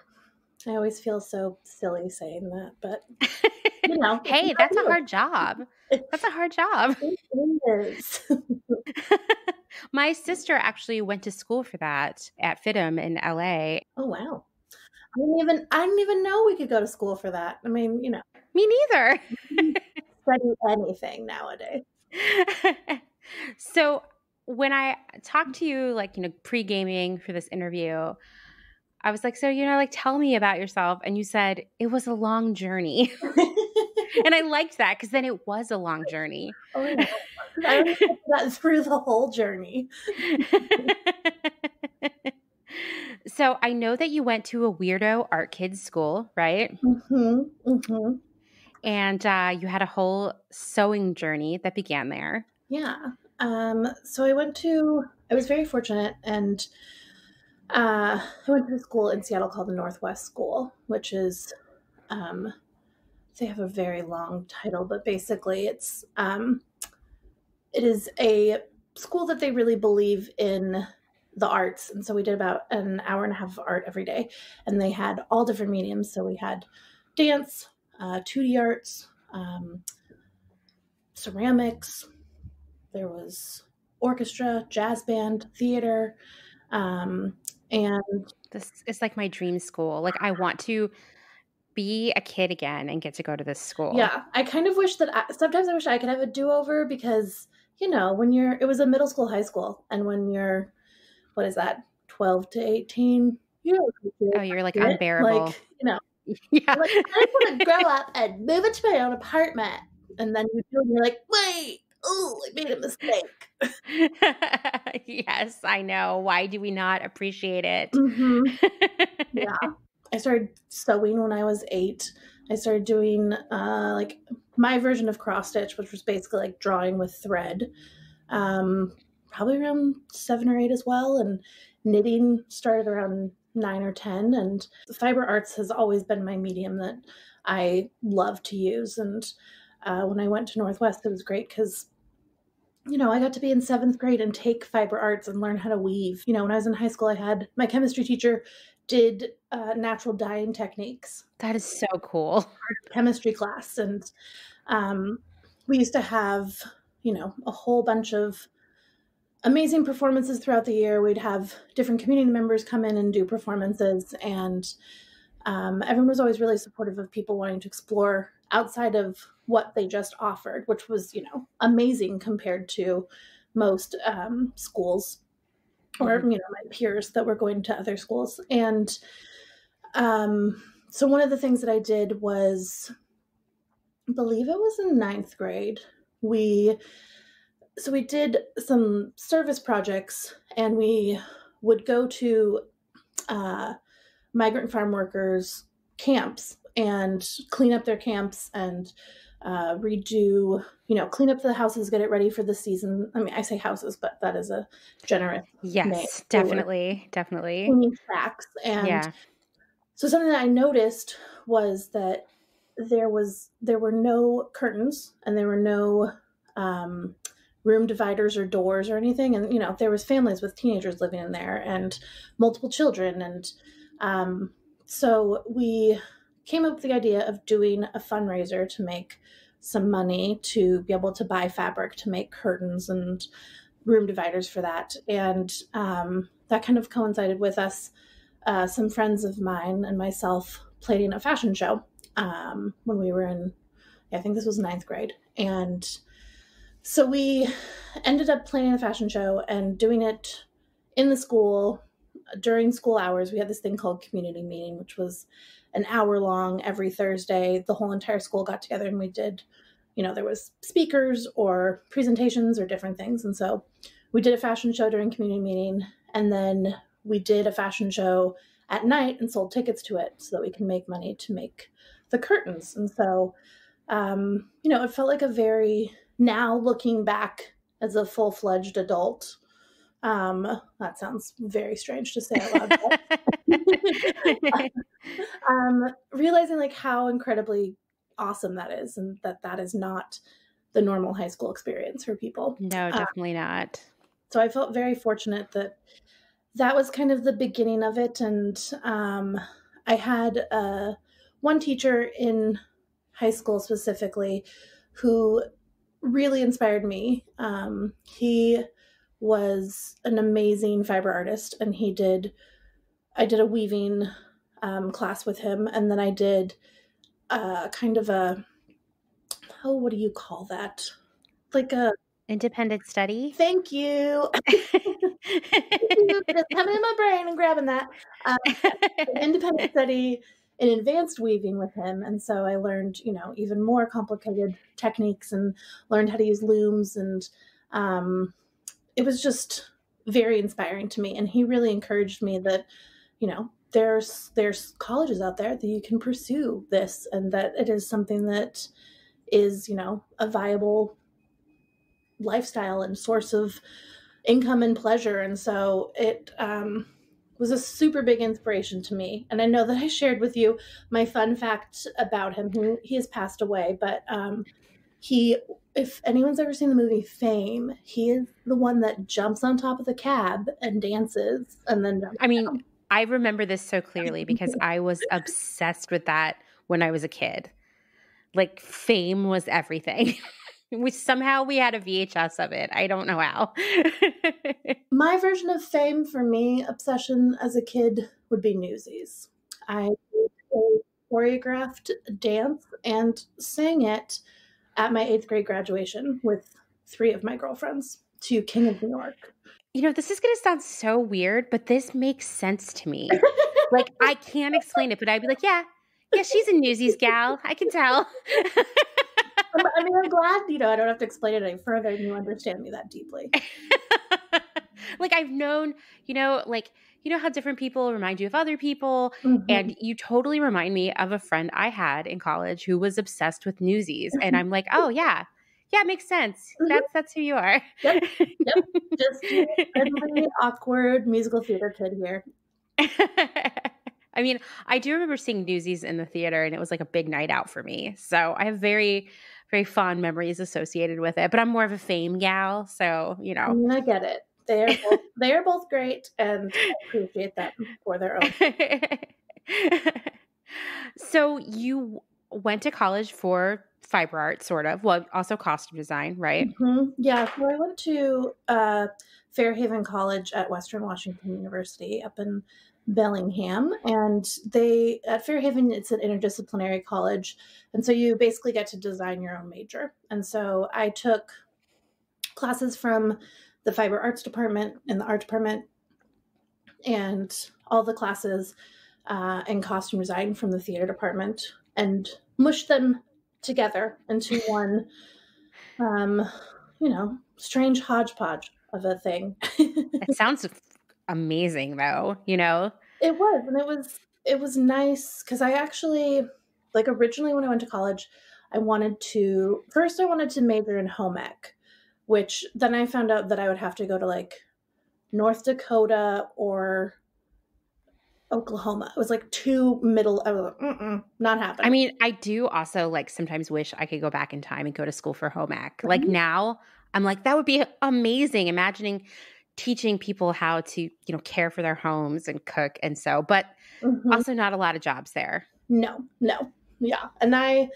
I always feel so silly saying that, but you know. Hey, that's a hard job. That's a hard job. It is. My sister actually went to school for that at FITM in LA. Oh, wow. I didn't even know we could go to school for that. I mean, you know. Me neither. Study anything nowadays. So when I talked to you, like, you know, pre-gaming for this interview, I was like, so, you know, like, tell me about yourself. And you said it was a long journey. And I liked that because then it was a long journey. Oh, yeah. I got through the whole journey. So I know that you went to a weirdo art kids school, right? Mm-hmm. Mm-hmm. And you had a whole sewing journey that began there. Yeah. So I was very fortunate, and I went to a school in Seattle called the Northwest School, which is, they have a very long title, but basically it is a school that they really believe in the arts. And so we did about an hour and a half of art every day, and they had all different mediums. So we had dance, 2D arts, ceramics, there was orchestra, jazz band, theater, and this is like my dream school. Like, I want to be a kid again and get to go to this school. Yeah, I kind of wish that sometimes I wish I could have a do-over, because, you know, it was a middle school, high school, and when you're, what is that, 12 to 18, you're like unbearable. Like, you know, yeah. like, I want to grow up and move into my own apartment. And then you're like, wait, oh, I made a mistake. Yes, I know. Why do we not appreciate it? Mm-hmm. Yeah. I started sewing when I was 8. I started doing like my version of cross stitch, which was basically like drawing with thread, probably around 7 or 8 as well. And knitting started around 9 or 10. And the fiber arts has always been my medium that I love to use. And when I went to Northwest, it was great because, you know, I got to be in 7th grade and take fiber arts and learn how to weave. You know, when I was in high school, I had my chemistry teacher did natural dyeing techniques. That is so cool. Chemistry class. And we used to have, you know, a whole bunch of amazing performances throughout the year. We'd have different community members come in and do performances, and everyone was always really supportive of people wanting to explore outside of what they just offered, which was, amazing compared to most schools or, my peers that were going to other schools. And so one of the things that I did was, I believe it was in 9th grade, we did some service projects, and we would go to migrant farm workers' camps and clean up their camps and redo, clean up the houses, get it ready for the season. I mean, I say houses, but that is a generous name. Definitely. Cleaning tracks. And so something that I noticed was that there were no curtains, and there were no room dividers or doors or anything. And, there was families with teenagers living in there and multiple children. And so we came up with the idea of doing a fundraiser to make some money to be able to buy fabric to make curtains and room dividers for that. And that kind of coincided with us, some friends of mine and myself planning a fashion show when we were in, I think this was 9th grade. And so we ended up planning a fashion show and doing it in the school during school hours. We had this thing called community meeting, which was an hour long every Thursday. The whole entire school got together, and we did, there was speakers or presentations or different things. And so we did a fashion show during community meeting, and then we did a fashion show at night and sold tickets to it so that we can make money to make the curtains. And so, it felt like a very, now looking back as a full-fledged adult, that sounds very strange to say out loud. Realizing like how incredibly awesome that is, and that is not the normal high school experience for people. No, definitely not. So I felt very fortunate that was kind of the beginning of it. And I had one teacher in high school specifically who really inspired me. He was an amazing fiber artist, and I did a weaving class with him, and then I did kind of what do you call that? Like a independent study. Thank you. Just coming in my brain and grabbing that. An independent study in advanced weaving with him. And so I learned, even more complicated techniques and learned how to use looms. And it was just very inspiring to me. And he really encouraged me that, there's colleges out there that you can pursue this, and that it is something that is, a viable lifestyle and source of income and pleasure. And so it was a super big inspiration to me. And I know that I shared with you my fun fact about him. He has passed away, but if anyone's ever seen the movie Fame, he is the one that jumps on top of the cab and dances and then jumps down. I remember this so clearly because I was obsessed with that when I was a kid. Like, Fame was everything. Somehow we had a VHS of it. I don't know how. My version of Fame for me, obsession as a kid, would be Newsies. I did a choreographed dance and sang it at my 8th grade graduation with 3 of my girlfriends to King of New York. This is going to sound so weird, but this makes sense to me. Like, I can't explain it, but I'd be like, yeah, she's a Newsies gal. I can tell. I mean, I'm glad, I don't have to explain it any further, and you understand me that deeply. Like, I've known, how different people remind you of other people. Mm-hmm. And you totally remind me of a friend I had in college who was obsessed with Newsies. And I'm like, oh, yeah, it makes sense. Mm-hmm. That's who you are. Yep. Just a really awkward musical theater kid here. I mean, I do remember seeing Newsies in the theater, and it was like a big night out for me. So I have very, very fond memories associated with it. But I'm more of a Fame gal, so I mean, I get it. They are both great, and I appreciate them for their own. So you went to college for fiber art, sort of. Well, also costume design, right? Yeah, so I went to Fairhaven College at Western Washington University up in Bellingham, and at Fairhaven, it's an interdisciplinary college, and so you basically get to design your own major. And so I took classes from the fiber arts department and the art department, and all the classes in costume design from the theater department, and mushed them together into one strange hodgepodge of a thing. It sounds amazing though, It was, and it was nice because I actually, like, originally when I went to college, I wanted to major in home ec, which then I found out that I would have to go to like North Dakota or Oklahoma. It was like too middle. I was like, not happening. I mean, I do also like sometimes wish I could go back in time and go to school for home ec. Like now I'm like, that would be amazing. Imagining teaching people how to, care for their homes and cook and sew, but also not a lot of jobs there. No. Yeah. And I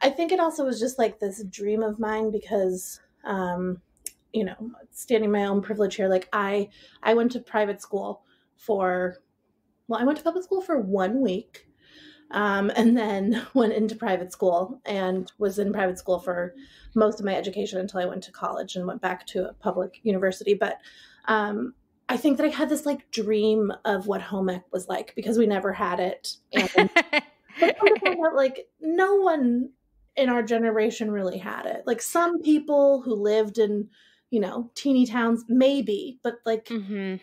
think it also was just like this dream of mine because, standing my own privilege here, like I went to private school I went to public school for 1 week, and then went into private school and was in private school for most of my education until I went to college and went back to a public university. But I think that I had this like dream of what home ec was like because we never had it. And like no one in our generation really had it. Like some people who lived in, teeny towns, maybe, but like it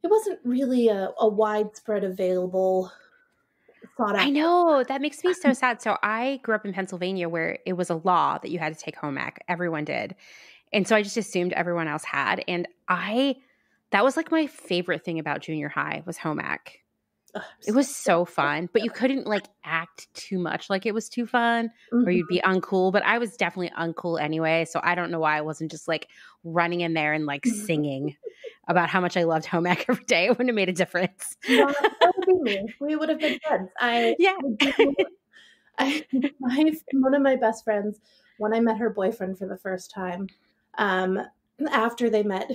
wasn't really a widespread available thought out. I know. That makes me so sad. So I grew up in Pennsylvania where it was a law that you had to take home ec. Everyone did. And so I just assumed everyone else had. And that was like my favorite thing about junior high was home ec. It was so fun, but you couldn't like act too much like it was too fun or you'd be uncool. But I was definitely uncool anyway. So I don't know why I wasn't just like running in there and like singing about how much I loved home ec every day. It wouldn't have made a difference. Well, that would be me. We would have been friends. One of my best friends, when I met her boyfriend for the first time, after they met,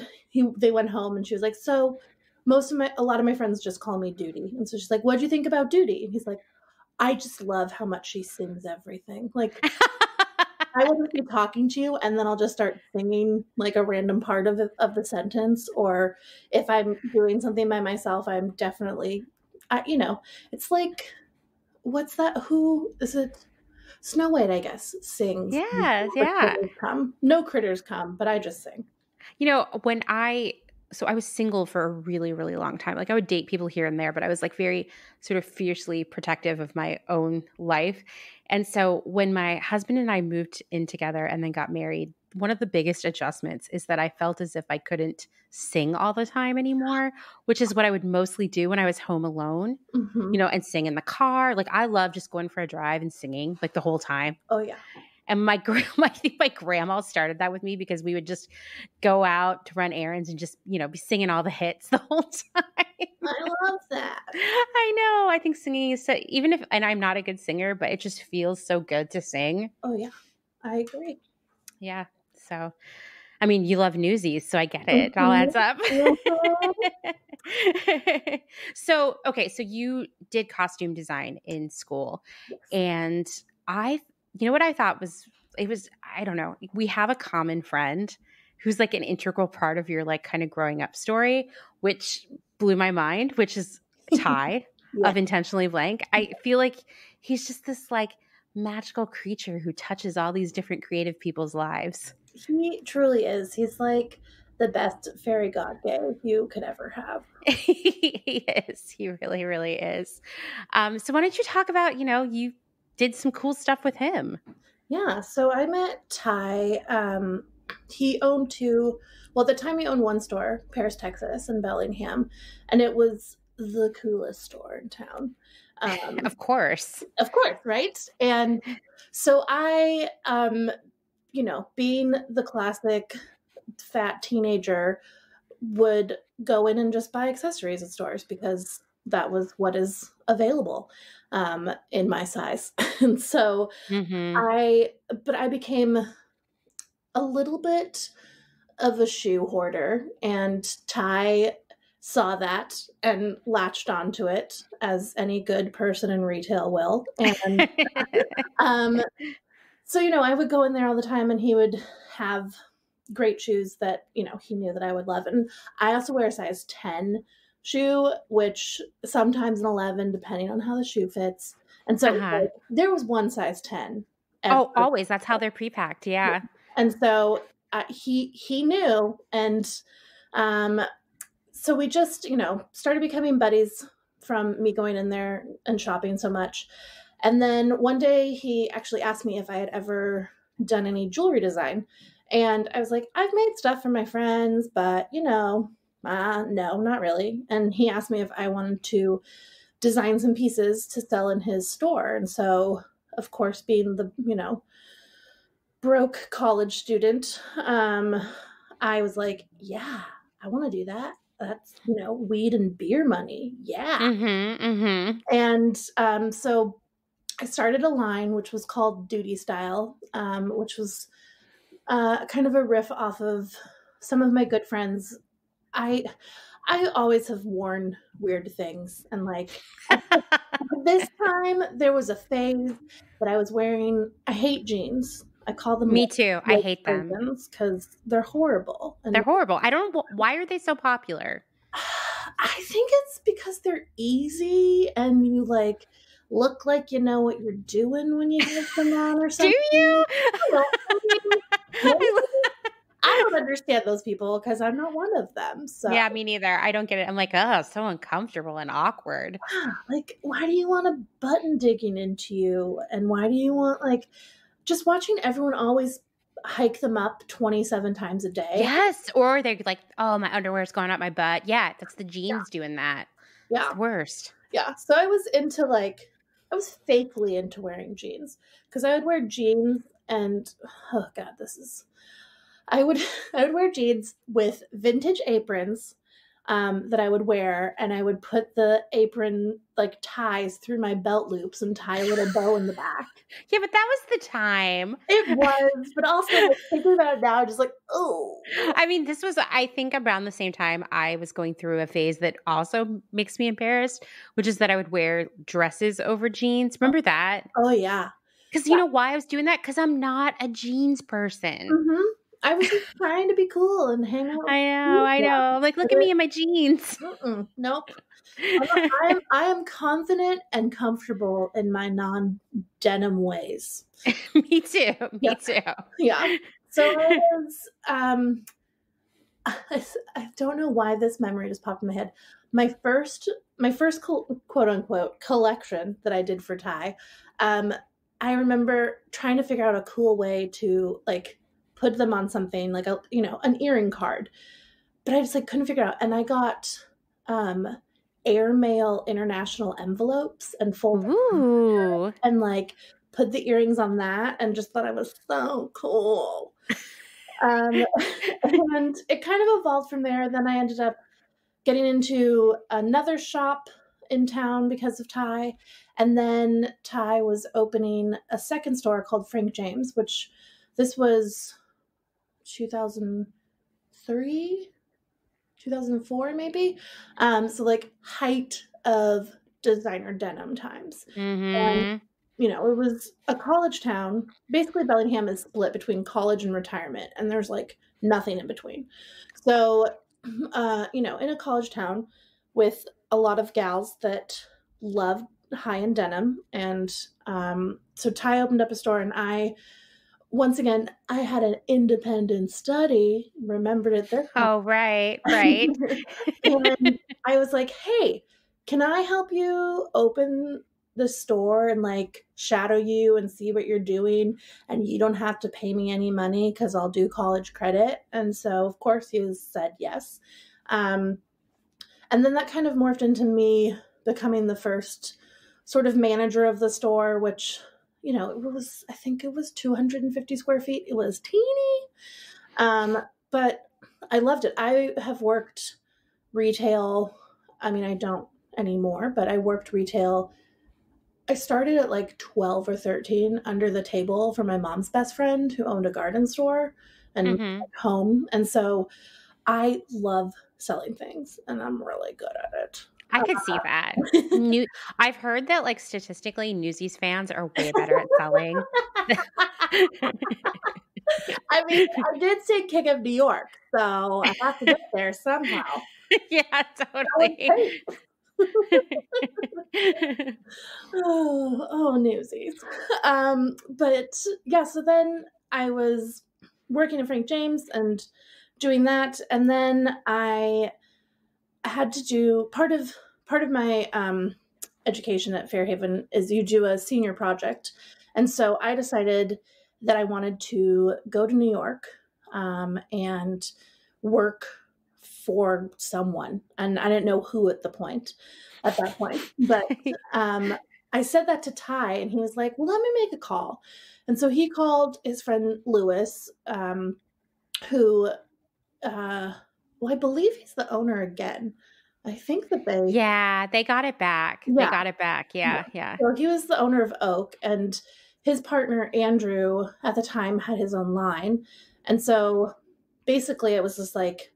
they went home and she was like, so a lot of my friends just call me Doody. And so she's like, what'd you think about Doody? And he's like, I just love how much she sings everything. Like, I will just be talking to you and then I'll just start singing like a random part of the sentence. Or if I'm doing something by myself, I'm definitely, it's like, what's that? Who is it? Snow White, I guess, sings. Yeah. No critters come, but I just sing. So I was single for a really, really long time. Like I would date people here and there, but I was like very sort of fiercely protective of my own life. And so when my husband and I moved in together and then got married, one of the biggest adjustments is that I felt as if I couldn't sing all the time anymore, which is what I would mostly do when I was home alone, and sing in the car. Like I love just going for a drive and singing like the whole time. Oh yeah. And I think my grandma started that with me because we would just go out to run errands and just, be singing all the hits the whole time. I love that. I know. I think singing is so, and I'm not a good singer, but it just feels so good to sing. Oh yeah, I agree. Yeah. So, I mean, you love Newsies, so I get it. It all adds up. So you did costume design in school. Yes. And what I thought I don't know, we have a common friend who's like an integral part of your like kind of growing up story, which blew my mind, which is Ty of Intentionally Blank. I feel like he's just this like magical creature who touches all these different creative people's lives. He truly is. He's like the best fairy god gay you could ever have. He is. He really, really is. So why don't you talk about, you did some cool stuff with him. Yeah. So I met Ty. He owned at the time he owned one store, Paris, Texas, in Bellingham. And it was the coolest store in town. Of course, right? And so I, being the classic fat teenager, would go in and just buy accessories at stores because that was what is available. in my size. And so Mm-hmm. I became a little bit of a shoe hoarder, and Ty saw that and latched onto it, as any good person in retail will. And so, I would go in there all the time, and he would have great shoes that, he knew that I would love. And I also wear a size 10 shoe, which sometimes an 11, depending on how the shoe fits. And so like, there was one size 10. Oh, always. That's how they're pre-packed. Yeah. And so he knew. And so we just, started becoming buddies from me going in there and shopping so much. And then one day he actually asked me if I had ever done any jewelry design. And I was like, I've made stuff for my friends, but, no, not really. And he asked me if I wanted to design some pieces to sell in his store. And so, of course, being the, broke college student, I was like, yeah, I want to do that. That's, weed and beer money. Yeah. Mm-hmm, mm-hmm. And so I started a line which was called Doody Style, which was kind of a riff off of some of my good friends. I always have worn weird things, and like this time there was a phase that I was wearing. I hate jeans. I call them. Me too. I hate them because they're horrible. And they're horrible. I don't know why are they so popular. I think it's because they're easy and you like look like you know what you're doing when you get them on or something. Do you? I don't understand those people because I'm not one of them. So yeah, me neither. I don't get it. I'm like, oh, so uncomfortable and awkward. Like, why do you want a button digging into you? And why do you want like just watching everyone always hike them up 27 times a day? Yes. Or they're like, oh, my underwear's going up my butt. Yeah, that's the jeans doing that. Yeah. It's the worst. Yeah. So I was fakely into wearing jeans because I would wear jeans and oh God, I would wear jeans with vintage aprons that I would wear, and I would put the apron like ties through my belt loops and tie a little bow in the back. Yeah, but that was the time. It was, but also like, thinking about it now, I'm just like, oh. I mean, this was, I think, around the same time I was going through a phase that also makes me embarrassed, which is that I would wear dresses over jeans. Remember that? Oh, yeah. Because you know why I was doing that? Because I'm not a jeans person. Mm-hmm. I was just trying to be cool and hang out. I know. Like, look at me in my jeans. Nope. I am confident and comfortable in my non-denim ways. Me too. Me too. Yeah. So I was, I don't know why this memory just popped in my head. My first quote unquote collection that I did for Ty. I remember trying to figure out a cool way to like put them on something like an earring card, but I just like couldn't figure it out. And I got airmail international envelopes and folded and like put the earrings on that and just thought I was so cool. And it kind of evolved from there. Then I ended up getting into another shop in town because of Ty. And then Ty was opening a second store called Frank James, which this was 2003, 2004 maybe. So like height of designer denim times. Mm-hmm. And, it was a college town. Basically, Bellingham is split between college and retirement, and there's like nothing in between. So, in a college town with a lot of gals that love high-end denim. And so Ty opened up a store, and once again, I had an independent study, remembered it there. Oh, right. And I was like, hey, can I help you open the store and like shadow you and see what you're doing? And you don't have to pay me any money because I'll do college credit. And so, of course, he said yes. And then that kind of morphed into me becoming the first sort of manager of the store, which... I think it was 250 square feet. It was teeny. But I loved it. I have worked retail. I mean, I don't anymore, but I worked retail I started at like 12 or 13 under the table for my mom's best friend who owned a garden store and home. And so I love selling things and I'm really good at it. I could see that. I've heard that like statistically Newsies fans are way better at selling. I mean, I did say King of New York, so I have to get there somehow. Yeah, totally. Oh, Newsies. But yeah, so then I was working at Frank James and doing that, and then I had to do part of my education at Fairhaven is you do a senior project, and so I decided that I wanted to go to New York and work for someone, and I didn't know who at that point, but I said that to Ty, and he was like, "Well, let me make a call," and so he called his friend Lewis, who, well, I believe he's the owner again. I think that they got it back. Yeah. They got it back. Yeah. So he was the owner of Oak, and his partner Andrew at the time had his own line, and so basically it was just like,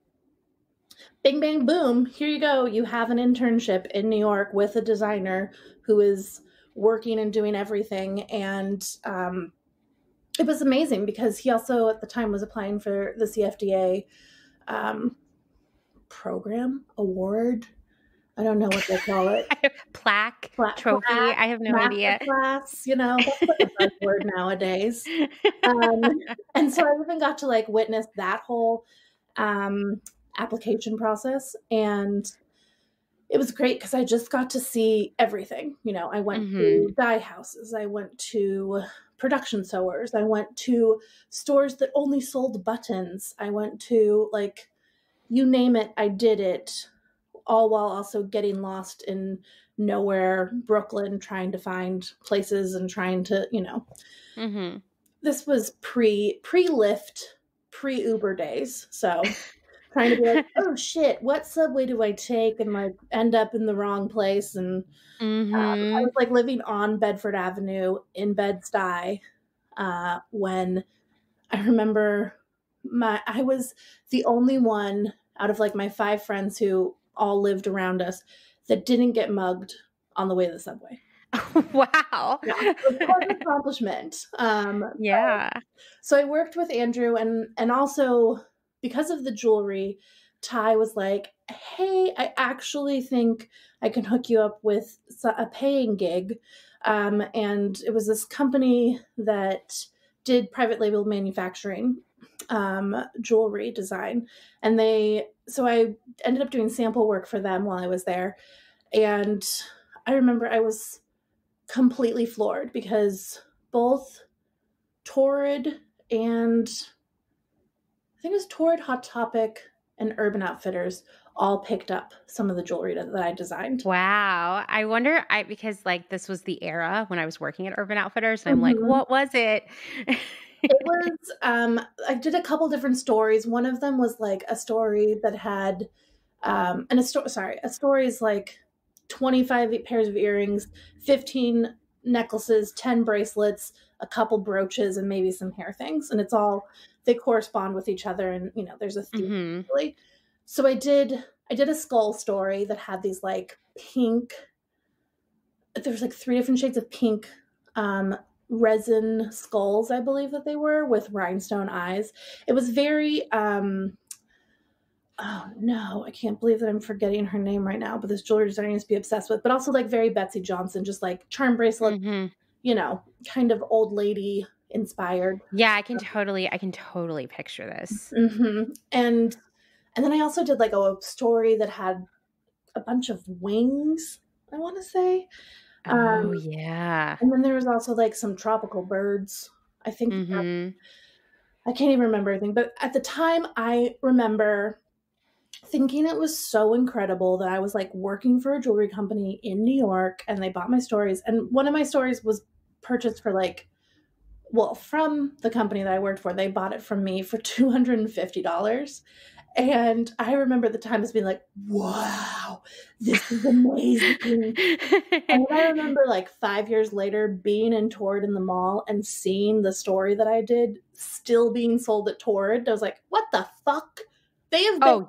bing, bang, boom, here you go. You have an internship in New York with a designer who is working and doing everything. And it was amazing because he also at the time was applying for the CFDA program award. I don't know what they call it. Plaque, trophy. I have no idea. Class, that's like a buzzword nowadays. And so I even got to like witness that whole application process, and it was great because I just got to see everything. I went to dye houses, I went to production sewers, I went to stores that only sold buttons, I went to like, you name it, I did it, all while also getting lost in nowhere Brooklyn, trying to find places and trying to, this was pre-Lyft, pre-Uber days, so trying to be like, oh shit, what subway do I take, and like end up in the wrong place. And I was like living on Bedford Avenue in Bed-Stuy when I remember I was the only one out of like my 5 friends who all lived around us that didn't get mugged on the way to the subway. Wow. Yeah, it was quite an accomplishment. Yeah. So I worked with Andrew, and also because of the jewelry, Ty was like, hey, I actually think I can hook you up with a paying gig. And it was this company that did private label manufacturing, jewelry design. And so I ended up doing sample work for them while I was there. And I remember I was completely floored because both Torrid and I think it was Torrid, Hot Topic, and Urban Outfitters all picked up some of the jewelry that I designed. Wow. I wonder, because like this was the era when I was working at Urban Outfitters, and I'm like, what was it? It was, I did a couple different stories. One of them was like a story that had, a story is like 25 pairs of earrings, 15 necklaces, 10 bracelets, a couple brooches, and maybe some hair things. And they correspond with each other, and there's a theme. Really. So I did a skull story that had these like pink, there's like 3 different shades of pink resin skulls, I believe that they were, with rhinestone eyes. It was very oh no, I can't believe that I'm forgetting her name right now, but this jewelry designer I used to be obsessed with, but also like very Betsy Johnson, just like charm bracelet, kind of old lady inspired. Yeah, I can totally picture this. And then I also did like a story that had a bunch of wings, I want to say. Oh yeah. And then there was also like some tropical birds. I think I can't even remember everything, but at the time I remember thinking it was so incredible that I was like working for a jewelry company in New York, and they bought my stories. And one of my stories was purchased for from the company that I worked for, they bought it from me for $250. And I remember the time as being like, wow, this is amazing. And I remember like 5 years later being in Torrid in the mall and seeing the story that I did still being sold at Torrid. I was like, what the fuck? They have been,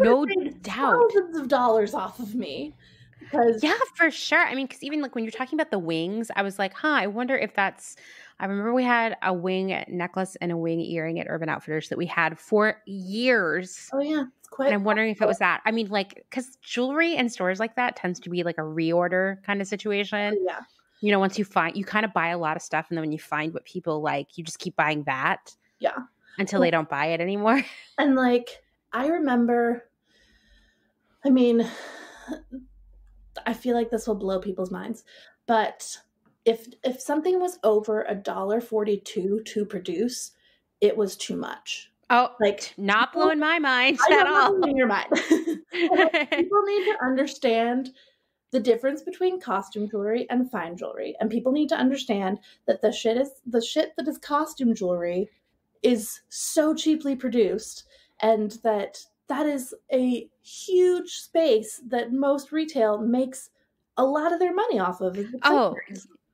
no doubt, thousands of dollars off of me. Because yeah, for sure. I mean, because even like when you're talking about the wings, I was like, I wonder if that's. I remember we had a wing necklace and a wing earring at Urban Outfitters that we had for years. Oh yeah, it's quite. And I'm wondering if it was that. I mean, like, because jewelry in stores like that tends to be like a reorder kind of situation. Yeah. You know, once you kind of buy a lot of stuff, and then when you find what people like, you just keep buying that. Yeah. Until they don't buy it anymore. And like, I remember. I mean, I feel like this will blow people's minds, but if something was over $1.42 to produce, it was too much. Oh, like not blowing my mind at all. In your mind. People need to understand the difference between costume jewelry and fine jewelry, and people need to understand that the shit that is costume jewelry is so cheaply produced, and that is a huge space that most retail makes a lot of their money off of. Oh,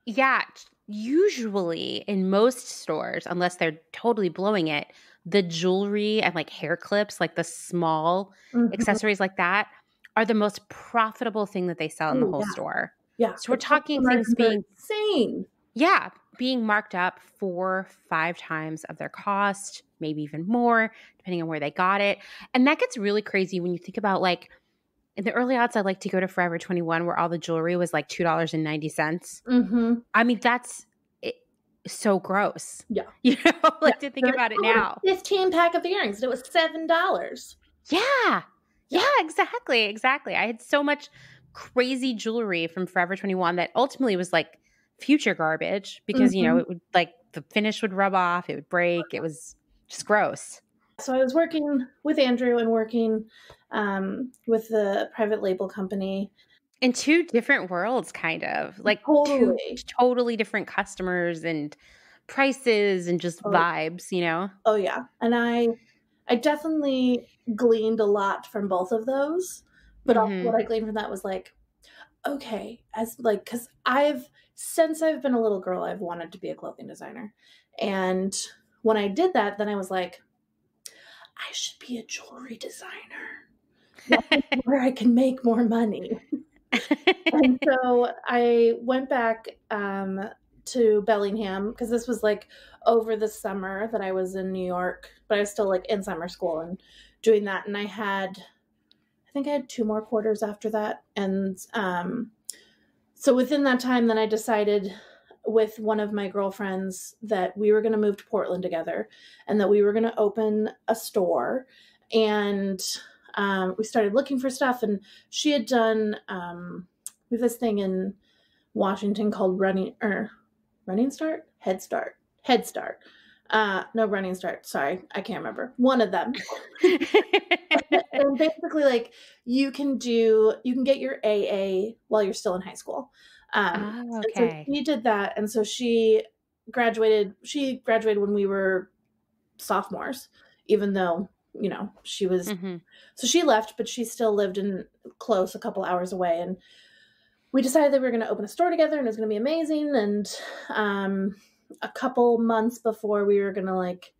yeah. Usually in most stores, unless they're totally blowing it, the jewelry and like hair clips, like the small accessories like that, are the most profitable thing that they sell in the whole store. Yeah. So we're talking things being insane. Yeah. Being marked up 4-5 times of their cost, maybe even more, depending on where they got it. And that gets really crazy when you think about like, in the early odds, I like to go to Forever 21 where all the jewelry was like $2.90. I mean, that's so gross. Yeah. You know, like to think about it now. 15 pack of earrings. It was $7. Yeah. Yeah, exactly. Exactly. I had so much crazy jewelry from Forever 21 that ultimately was like future garbage because, you know, it would like the finish would rub off. It would break. It was just gross. So I was working with Andrew and working with the private label company. In two different worlds, kind of. Like totally. Two totally different customers and prices and just vibes, you know? Oh, yeah. And I definitely gleaned a lot from both of those. But also what I gleaned from that was like, okay, as like, because since I've been a little girl, I've wanted to be a clothing designer. And when I did that, then I was like, I should be a jewelry designer. That's where I can make more money. And so I went back to Bellingham because this was like over the summer that I was in New York, but I was still like in summer school and doing that. And I think I had 2 more quarters after that. And so within that time, then I decided with one of my girlfriends that we were going to move to Portland together and that we were going to open a store. And we started looking for stuff, and she had done we have this thing in Washington called Running Start. No, Running Start. Sorry, I can't remember. One of them. And basically, like you can get your AA while you're still in high school. Okay. So she did that, and so she graduated. She graduated when we were sophomores, even though you know she was. So she left, but she still lived in close, a couple hours away, and we decided that we were going to open a store together, and it was going to be amazing. And a couple months before we were going to like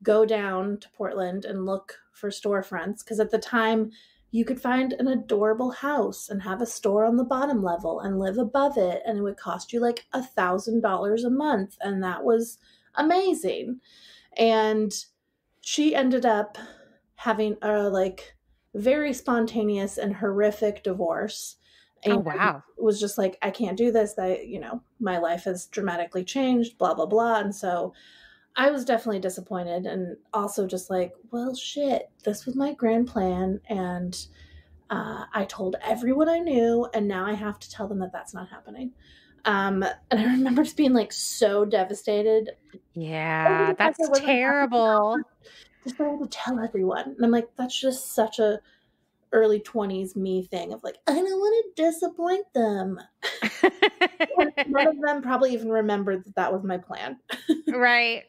go down to Portland and look for storefronts, because at the time you could find an adorable house and have a store on the bottom level and live above it, and it would cost you like $1,000 a month, and that was amazing. And she ended up having a like very spontaneous and horrific divorce. And oh, wow. Was just like, I can't do this. My life has dramatically changed, blah, blah, blah. And so I was definitely disappointed, and also just like, well, shit, this was my grand plan. And I told everyone I knew, and now I have to tell them that that's not happening. And I remember just being like so devastated. Yeah, that's terrible. Just I had to tell everyone. And I'm like, that's just such a early 20s me thing of like, I don't want to disappoint them. None of them probably even remembered that was my plan. Right.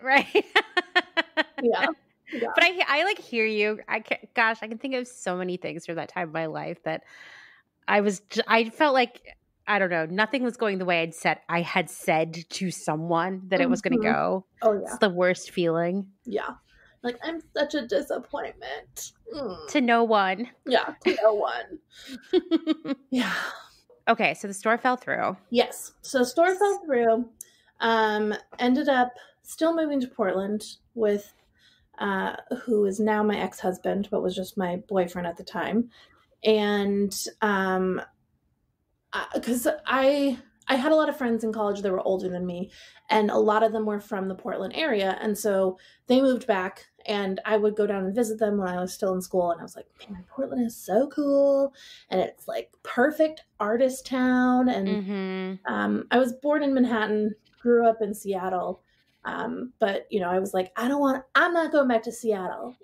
Yeah. Yeah. But I like hear you. I can think of so many things from that time of my life that I felt like, I don't know, nothing was going the way I had said to someone that it was going to go. Oh, yeah. It's the worst feeling. Yeah. Like, I'm such a disappointment. To no one. Yeah, to no one. Yeah. Okay, so the store fell through. Yes. So store fell through. Ended up still moving to Portland with who is now my ex-husband, but was just my boyfriend at the time. And because I had a lot of friends in college that were older than me, and a lot of them were from the Portland area. And so they moved back, and I would go down and visit them when I was still in school. And I was like, man, Portland is so cool. And it's like perfect artist town. And I was born in Manhattan, grew up in Seattle. But you know, I was like, I'm not going back to Seattle.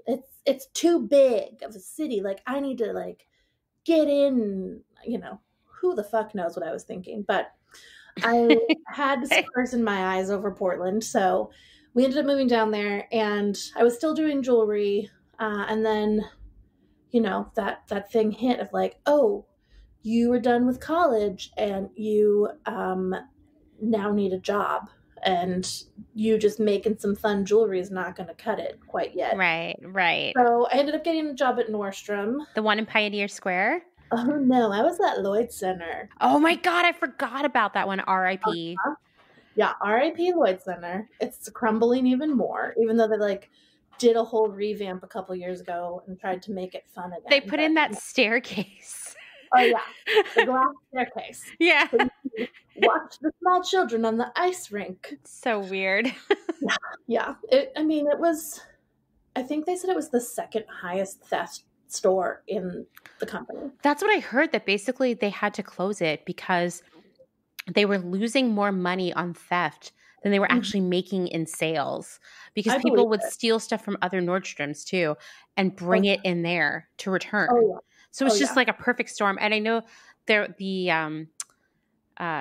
It's too big of a city. Like, I need to like get in, you know, who the fuck knows what I was thinking. But I had stars in my eyes over Portland. So we ended up moving down there, and I was still doing jewelry. And then, you know, that thing hit of like, oh, you were done with college and you now need a job, and you just making some fun jewelry is not going to cut it quite yet. Right. So I ended up getting a job at Nordstrom. The one in Pioneer Square? Oh, no. I was at Lloyd Center. Oh, my God. I forgot about that one. R.I.P. Yeah, R.I.P. Lloyd Center. It's crumbling even more, even though they like did a whole revamp a couple years ago and tried to make it fun again. They put in that staircase. Oh, yeah. The glass staircase. Yeah. So you can watch the small children on the ice rink. So weird. Yeah. I think they said it was the second highest theft store in the company. That's what I heard, that basically they had to close it because they were losing more money on theft than they were actually making in sales, because people would steal stuff from other Nordstroms too and bring it in there to return. Oh, yeah. So it's just like a perfect storm. And I know the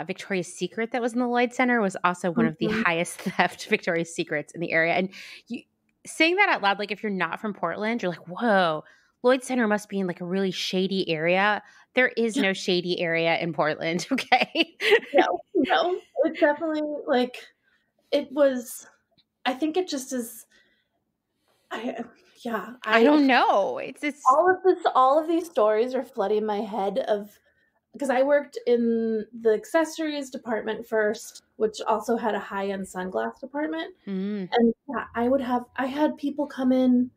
Victoria's Secret that was in the Lloyd Center was also one of the highest theft Victoria's Secrets in the area. And you saying that out loud, like if you're not from Portland, you're like, whoa, Lloyd Center must be in like a really shady area. There is no shady area in Portland, okay? No. It's definitely like, it was, I think it just is, I don't know. It's all of these stories are flooding my head because I worked in the accessories department first, which also had a high-end sunglass department. And I had people come in,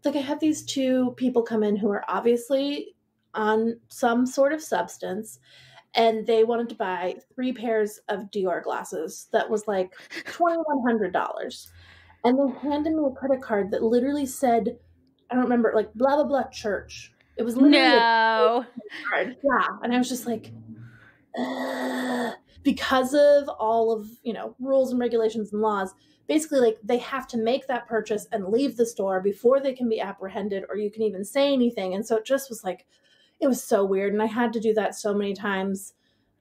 like I had these two people come in who are obviously on some sort of substance, and they wanted to buy 3 pairs of Dior glasses that was like $2,100. And they handed me a credit card that literally said, I don't remember, like blah, blah, blah church. It was literally a card. Yeah. And I was just like, because of all of, you know, rules and regulations and laws, basically like they have to make that purchase and leave the store before they can be apprehended or you can even say anything. And so it just was like, it was so weird. And I had to do that so many times.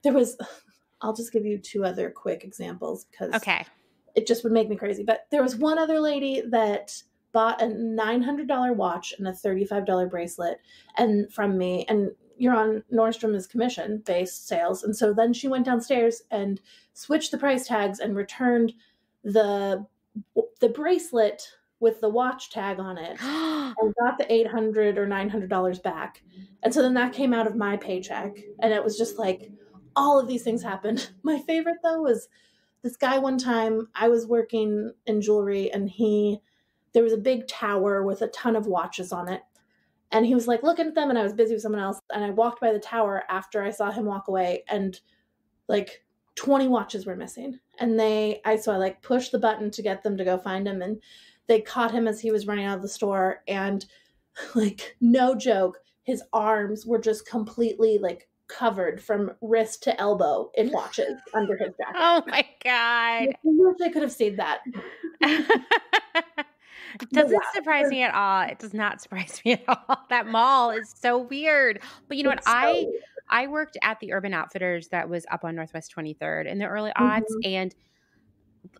I'll just give you 2 other quick examples because it just would make me crazy. But there was one other lady that bought a $900 watch and a $35 bracelet from me. And you're on Nordstrom's commission-based sales. And so then she went downstairs and switched the price tags and returned the bracelet with the watch tag on it and got the $800 or $900 back. And so then that came out of my paycheck. And it was just like, all of these things happened. My favorite though was this guy one time, I was working in jewelry and there was a big tower with a ton of watches on it. And he was like looking at them and I was busy with someone else. And I walked by the tower after I saw him walk away and like 20 watches were missing. And I like pushed the button to get them to go find him. And they caught him as he was running out of the store. And like, no joke, his arms were just completely like covered from wrist to elbow in watches under his jacket. Oh my God. I wish I could have seen that. It doesn't surprise me at all. It does not surprise me at all. That mall is so weird. But you know what? I worked at the Urban Outfitters that was up on Northwest 23rd in the early aughts. And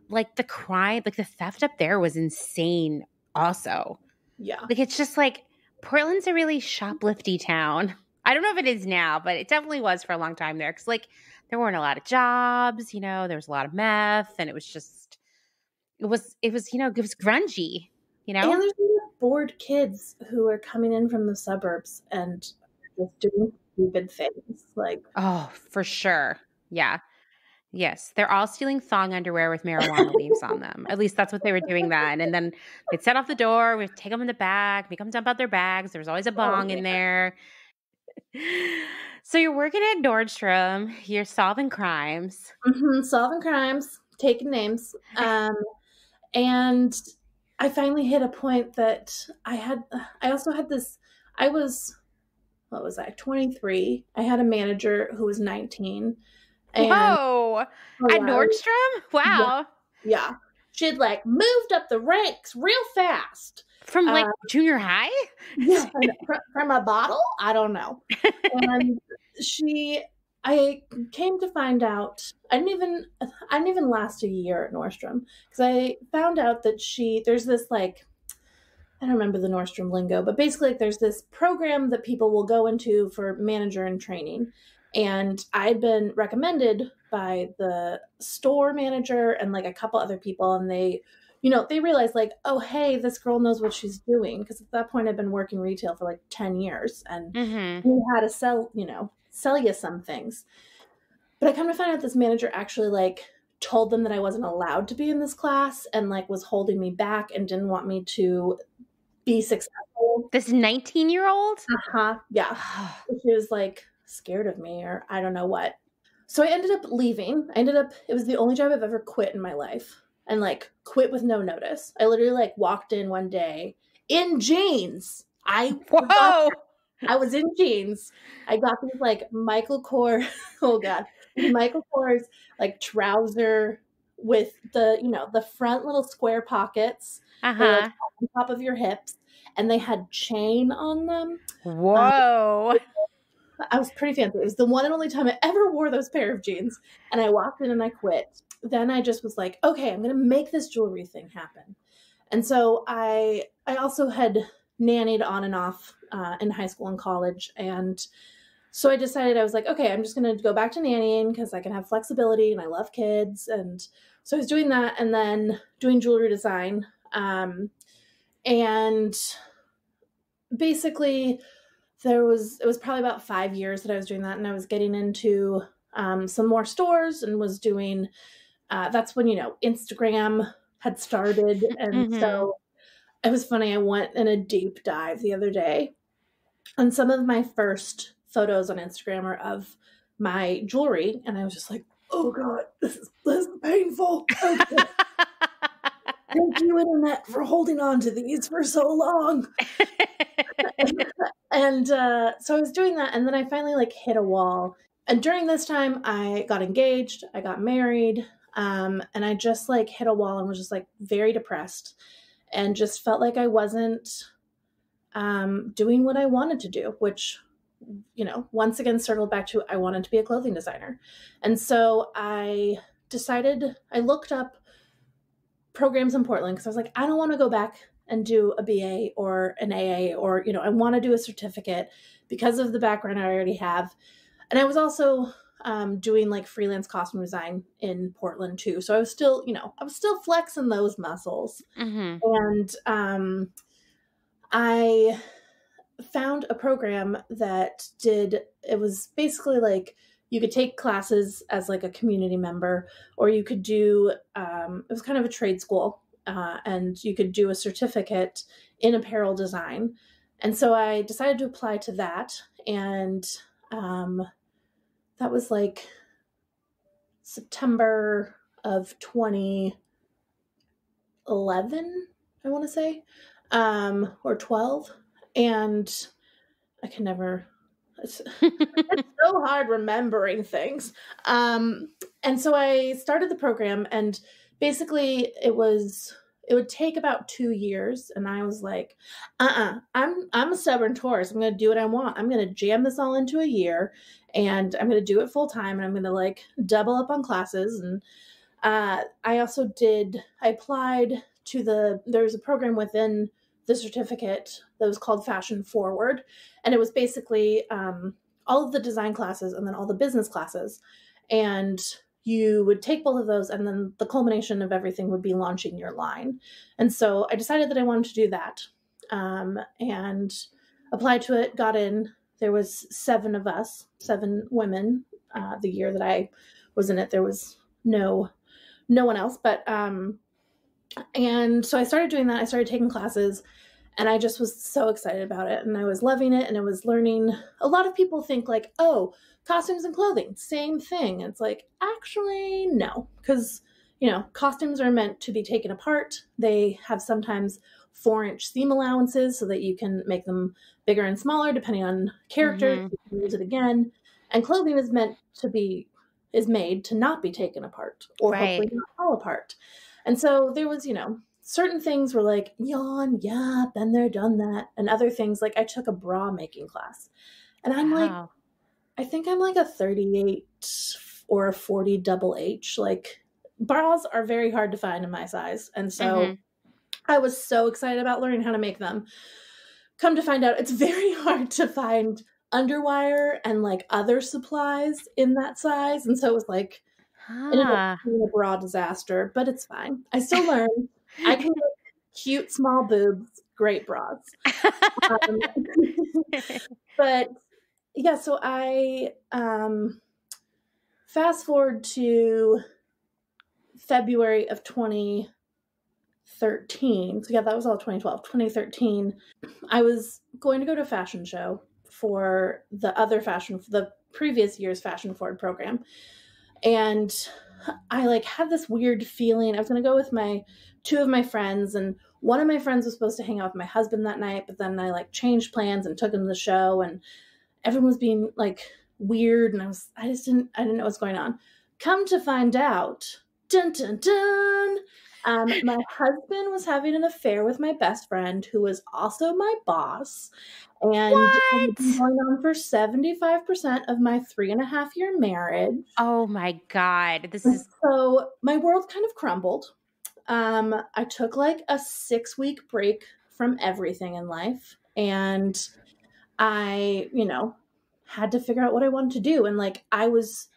like the crime, like the theft up there was insane also. Yeah. Like, it's just like, Portland's a really shoplifty town. I don't know if it is now, but it definitely was for a long time there. Because, like, there weren't a lot of jobs, you know, there was a lot of meth, and it was just, it was, you know, it was grungy, you know? And there's bored kids who are coming in from the suburbs and just doing stupid things. Like, Oh, for sure. Yeah. Yes. They're all stealing thong underwear with marijuana leaves on them. At least that's what they were doing then. And then they'd set off the door, we'd take them in the bag, make them dump out their bags. There was always a bong in there. So you're working at Nordstrom, you're solving crimes. Solving crimes, taking names. And I finally hit a point that I also had this, what was I, 23. I had a manager who was 19. And Whoa! At Nordstrom? Wow. Yeah. She'd like moved up the ranks real fast. From like junior high? Yeah, from a bottle? I don't know. And I came to find out, I didn't even last a year at Nordstrom, because I found out that there's this like, I don't remember the Nordstrom lingo, but basically like, there's this program that people will go into for manager and training. And I'd been recommended by the store manager and like a couple other people, and they realized like, oh, hey, this girl knows what she's doing. Because at that point I'd been working retail for like 10 years and knew how to sell you some things. But I come to find out this manager actually like told them that I wasn't allowed to be in this class and like was holding me back and didn't want me to be successful. This 19-year-old? Yeah. She was like scared of me or I don't know what. So I ended up leaving. It was the only job I've ever quit in my life, and like quit with no notice. I literally like walked in one day in jeans. I was in jeans. I got these like Michael Kors like trouser with the front little square pockets like, on top of your hips, and they had chain on them. Whoa. I was pretty fancy. It was the one and only time I ever wore those pair of jeans. And I walked in and I quit. Then I just was like, okay, I'm going to make this jewelry thing happen. And so I also had nannied on and off in high school and college. And so I decided, I was like, okay, I'm just going to go back to nannying because I can have flexibility and I love kids. And so I was doing that and then doing jewelry design. And basically it was probably about 5 years that I was doing that, and I was getting into some more stores and was doing that's when Instagram had started. And so it was funny, I went in a deep dive the other day, and some of my first photos on Instagram are of my jewelry, and I was just like, oh god, this is painful. Okay. Thank you, internet, for holding on to these for so long. And so I was doing that, and then I finally like hit a wall. And during this time, I got engaged, I got married, and I just like hit a wall and was just like very depressed, and just felt like I wasn't doing what I wanted to do, which once again circled back to I wanted to be a clothing designer. And so I looked up programs in Portland because I was like, I don't want to go back and do a BA or an AA or, I want to do a certificate because of the background I already have. And I was also doing like freelance costume design in Portland too. So I was still, flexing those muscles. And I found a program that it was basically like you could take classes as like a community member, or you could do, it was kind of a trade school, and you could do a certificate in apparel design. And so I decided to apply to that. And that was like September of 2011, I want to say, or 12. And I can never, it's so hard remembering things. And so I started the program, and basically it would take about 2 years. And I was like, I'm a stubborn Taurus. I'm going to do what I want. I'm going to jam this all into a year, and I'm going to do it full time. And I'm going to like double up on classes. And I applied there was a program within the certificate that was called Fashion Forward. And it was basically all of the design classes and then all the business classes. And you would take both of those, and then the culmination of everything would be launching your line. And so I decided that I wanted to do that, and applied to it, got in. There was 7 of us, 7 women. The year that I was in it, there was no one else. But and so I started doing that. I started taking classes, and I just was so excited about it, and I was loving it, and I was learning. A lot of people think like, oh, costumes and clothing, same thing. It's like, actually, no, because, costumes are meant to be taken apart. They have sometimes 4-inch seam allowances so that you can make them bigger and smaller depending on character. You can use it again. And clothing is made to not be taken apart, or hopefully not fall apart. And so there was, certain things were like, yawn, yeah, been there, done that. And other things, like I took a bra making class. And I'm like, I think I'm like a 38 or a 40 double H. Like, bras are very hard to find in my size. And so I was so excited about learning how to make them. Come to find out, it's very hard to find underwire and like other supplies in that size. And so it was like, it ended up being a bra disaster, but it's fine. I still learn. I can make cute small boobs, great bras. But yeah, so I fast forward to February of 2013. So yeah, that was all 2012. 2013, I was going to go to a fashion show for the previous year's Fashion Forward program. And I like had this weird feeling. I was going to go with 2 of my friends, and one of my friends was supposed to hang out with my husband that night, but then I like changed plans and took him to the show, and everyone was being like weird, and I didn't know what's going on. Come to find out, dun dun dun, my husband was having an affair with my best friend, who was also my boss, and it had been going on for 75% of my 3.5-year marriage. Oh my God. So my world kind of crumbled. I took like a 6-week break from everything in life, and I, had to figure out what I wanted to do. And like, it was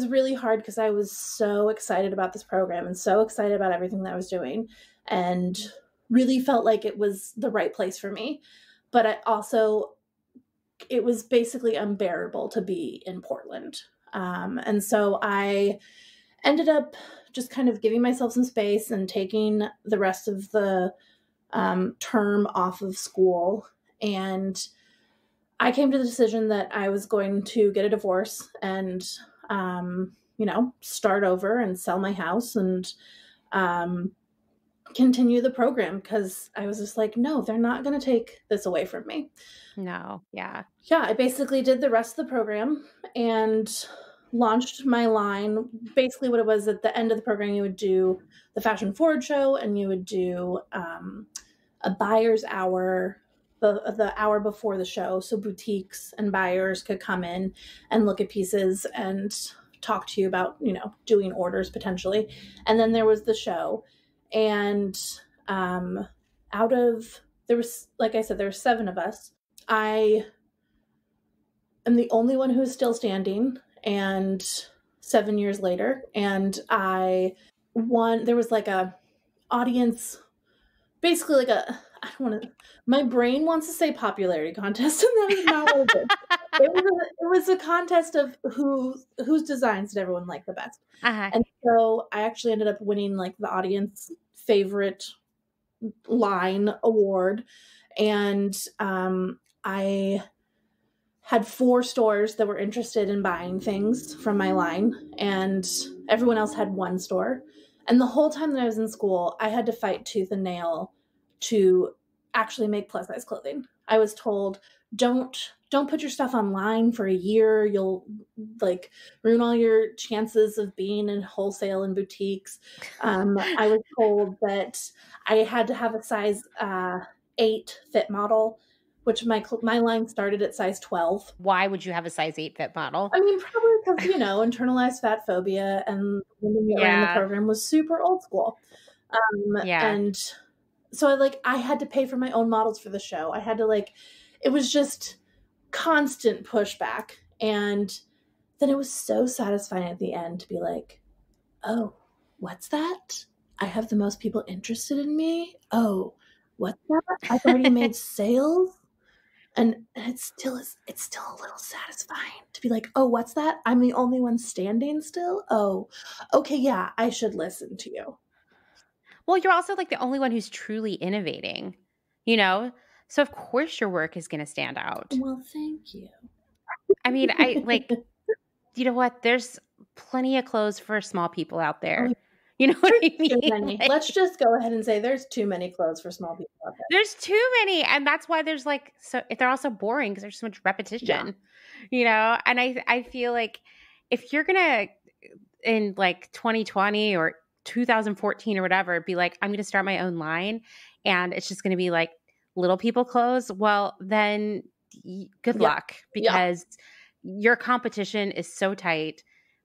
really hard because I was so excited about this program and so excited about everything that I was doing, and really felt like it was the right place for me. But it was basically unbearable to be in Portland. And so I ended up just kind of giving myself some space and taking the rest of the term off of school. And I came to the decision that I was going to get a divorce and, start over and sell my house and continue the program, because I was just like, no, they're not going to take this away from me. No. Yeah. Yeah. I basically did the rest of the program and launched my line. Basically what it was, at the end of the program, you would do the Fashion Forward show, and you would do a buyer's hour, the hour before the show. So boutiques and buyers could come in and look at pieces and talk to you about, doing orders potentially. And then there was the show. And there was, like I said, there were 7 of us. I am the only one who is still standing, and 7 years later. And I won. There was like a audience, basically like my brain wants to say popularity contest, and that is not what it is. It was a contest of whose designs did everyone like the best. And so I actually ended up winning like the audience favorite line award. And I had 4 stores that were interested in buying things from my line, and everyone else had 1 store. And the whole time that I was in school, I had to fight tooth and nail to actually make plus size clothing. I was told, don't put your stuff online for a year. You'll like ruin all your chances of being in wholesale and boutiques. I was told that I had to have a size 8 fit model, which my line started at size 12. Why would you have a size 8 fit model? I mean, probably because, internalized fat phobia, and when we ran the program was super old school. Yeah. And so I had to pay for my own models for the show. I had to it was just constant pushback. And then it was so satisfying at the end to be like, oh, what's that? I have the most people interested in me. Oh, what's that? I've already made sales. And it's still a little satisfying to be like, oh, what's that? I'm the only one standing still? Oh, okay, yeah, I should listen to you. Well, you're also like the only one who's truly innovating, you know? So of course your work is going to stand out. Well, thank you. I mean, I like, you know what? There's plenty of clothes for small people out there. You know what I mean? Too many. Let's just go ahead and say there's too many clothes for small people out there. There's too many. And that's why there's like, so they're also boring because there's so much repetition, you know? And I feel like if you're going to, in like 2020 or 2014 or whatever, be like, I'm going to start my own line and it's just going to be like little people clothes. Well, then good luck, because your competition is so tight.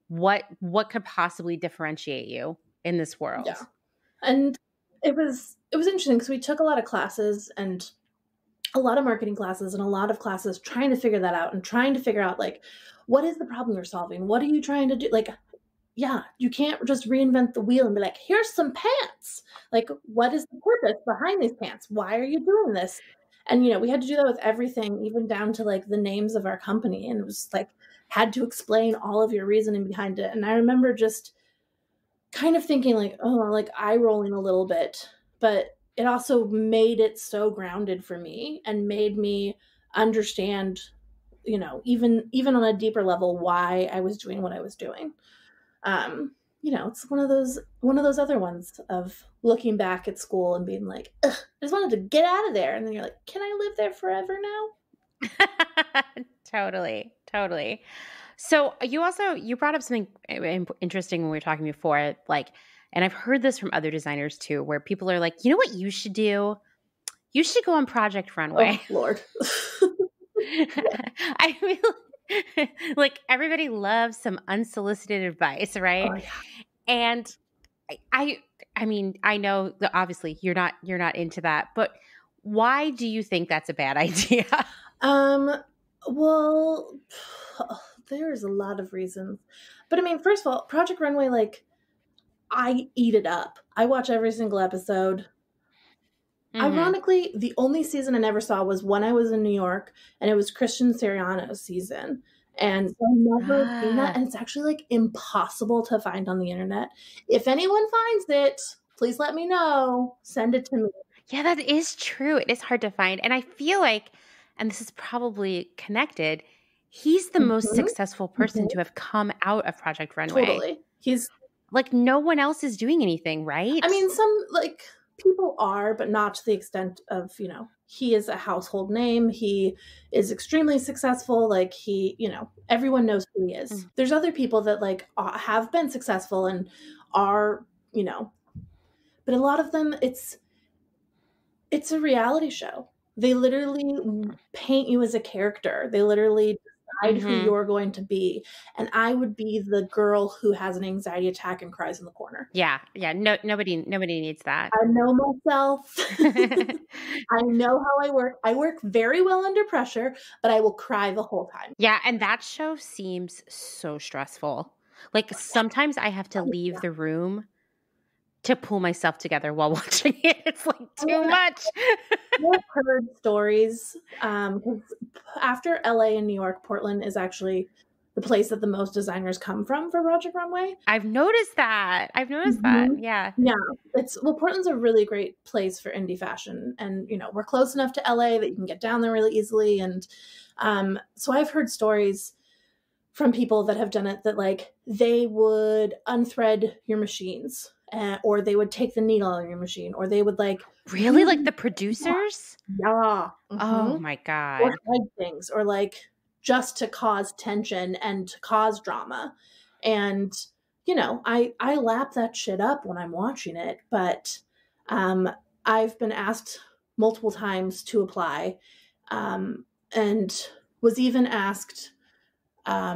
What could possibly differentiate you in this world? Yeah. And it was interesting because we took a lot of classes and a lot of marketing classes and a lot of classes trying to figure that out and trying to figure out what is the problem you're solving? What are you trying to do? You can't just reinvent the wheel and be like, here's some pants. What is the purpose behind these pants? Why are you doing this? And, we had to do that with everything, even down to the names of our company. And it was had to explain all of your reasoning behind it. And I remember just kind of thinking eye rolling a little bit, but it also made it so grounded for me and made me understand, even on a deeper level, why I was doing what I was doing. It's one of those other ones of looking back at school and being like, ugh, I just wanted to get out of there. And then you're like, can I live there forever now? Totally. So you brought up something interesting when we were talking before, and I've heard this from other designers too, where people are like, you know what you should do? You should go on Project Runway. Oh, Lord. I feel like everybody loves some unsolicited advice, right? Oh, yeah. And I mean, I know that obviously you're not into that, but why do you think that's a bad idea? Well, there's a lot of reasons. But I mean, first of all, Project Runway, I eat it up. I watch every single episode. Mm-hmm. Ironically, the only season I never saw was when I was in New York, and it was Christian Siriano's season. And so I've never seen that, and it's actually impossible to find on the internet. If anyone finds it, please let me know. Send it to me. Yeah, that is true. It is hard to find. And I feel like, and this is probably connected, he's the most successful person to have come out of Project Runway. Totally. He's no one else is doing anything, right? I mean, some people are, but not to the extent of, he is a household name. He is extremely successful. Everyone knows who he is. Mm. There's other people that have been successful and are, but a lot of them, it's a reality show. They literally paint you as a character. They literally decide who you're going to be. And I would be the girl who has an anxiety attack and cries in the corner. Yeah. No, nobody needs that. I know myself. I know how I work. I work very well under pressure, but I will cry the whole time. Yeah. And that show seems so stressful. Sometimes I have to leave the room to pull myself together while watching it. It's too much. I've heard stories. Because after LA and New York, Portland is actually the place that the most designers come from for Project Runway. I've noticed that. Yeah. Yeah. Portland's a really great place for indie fashion. And, we're close enough to LA that you can get down there really easily. And so I've heard stories from people that have done it that they would unthread your machines. Or they would take the needle on your machine, or they would really the producers. Yeah. Oh my God. Or hide things, or just to cause tension and to cause drama. And I lap that shit up when I'm watching it. But I've been asked multiple times to apply, and was even asked. I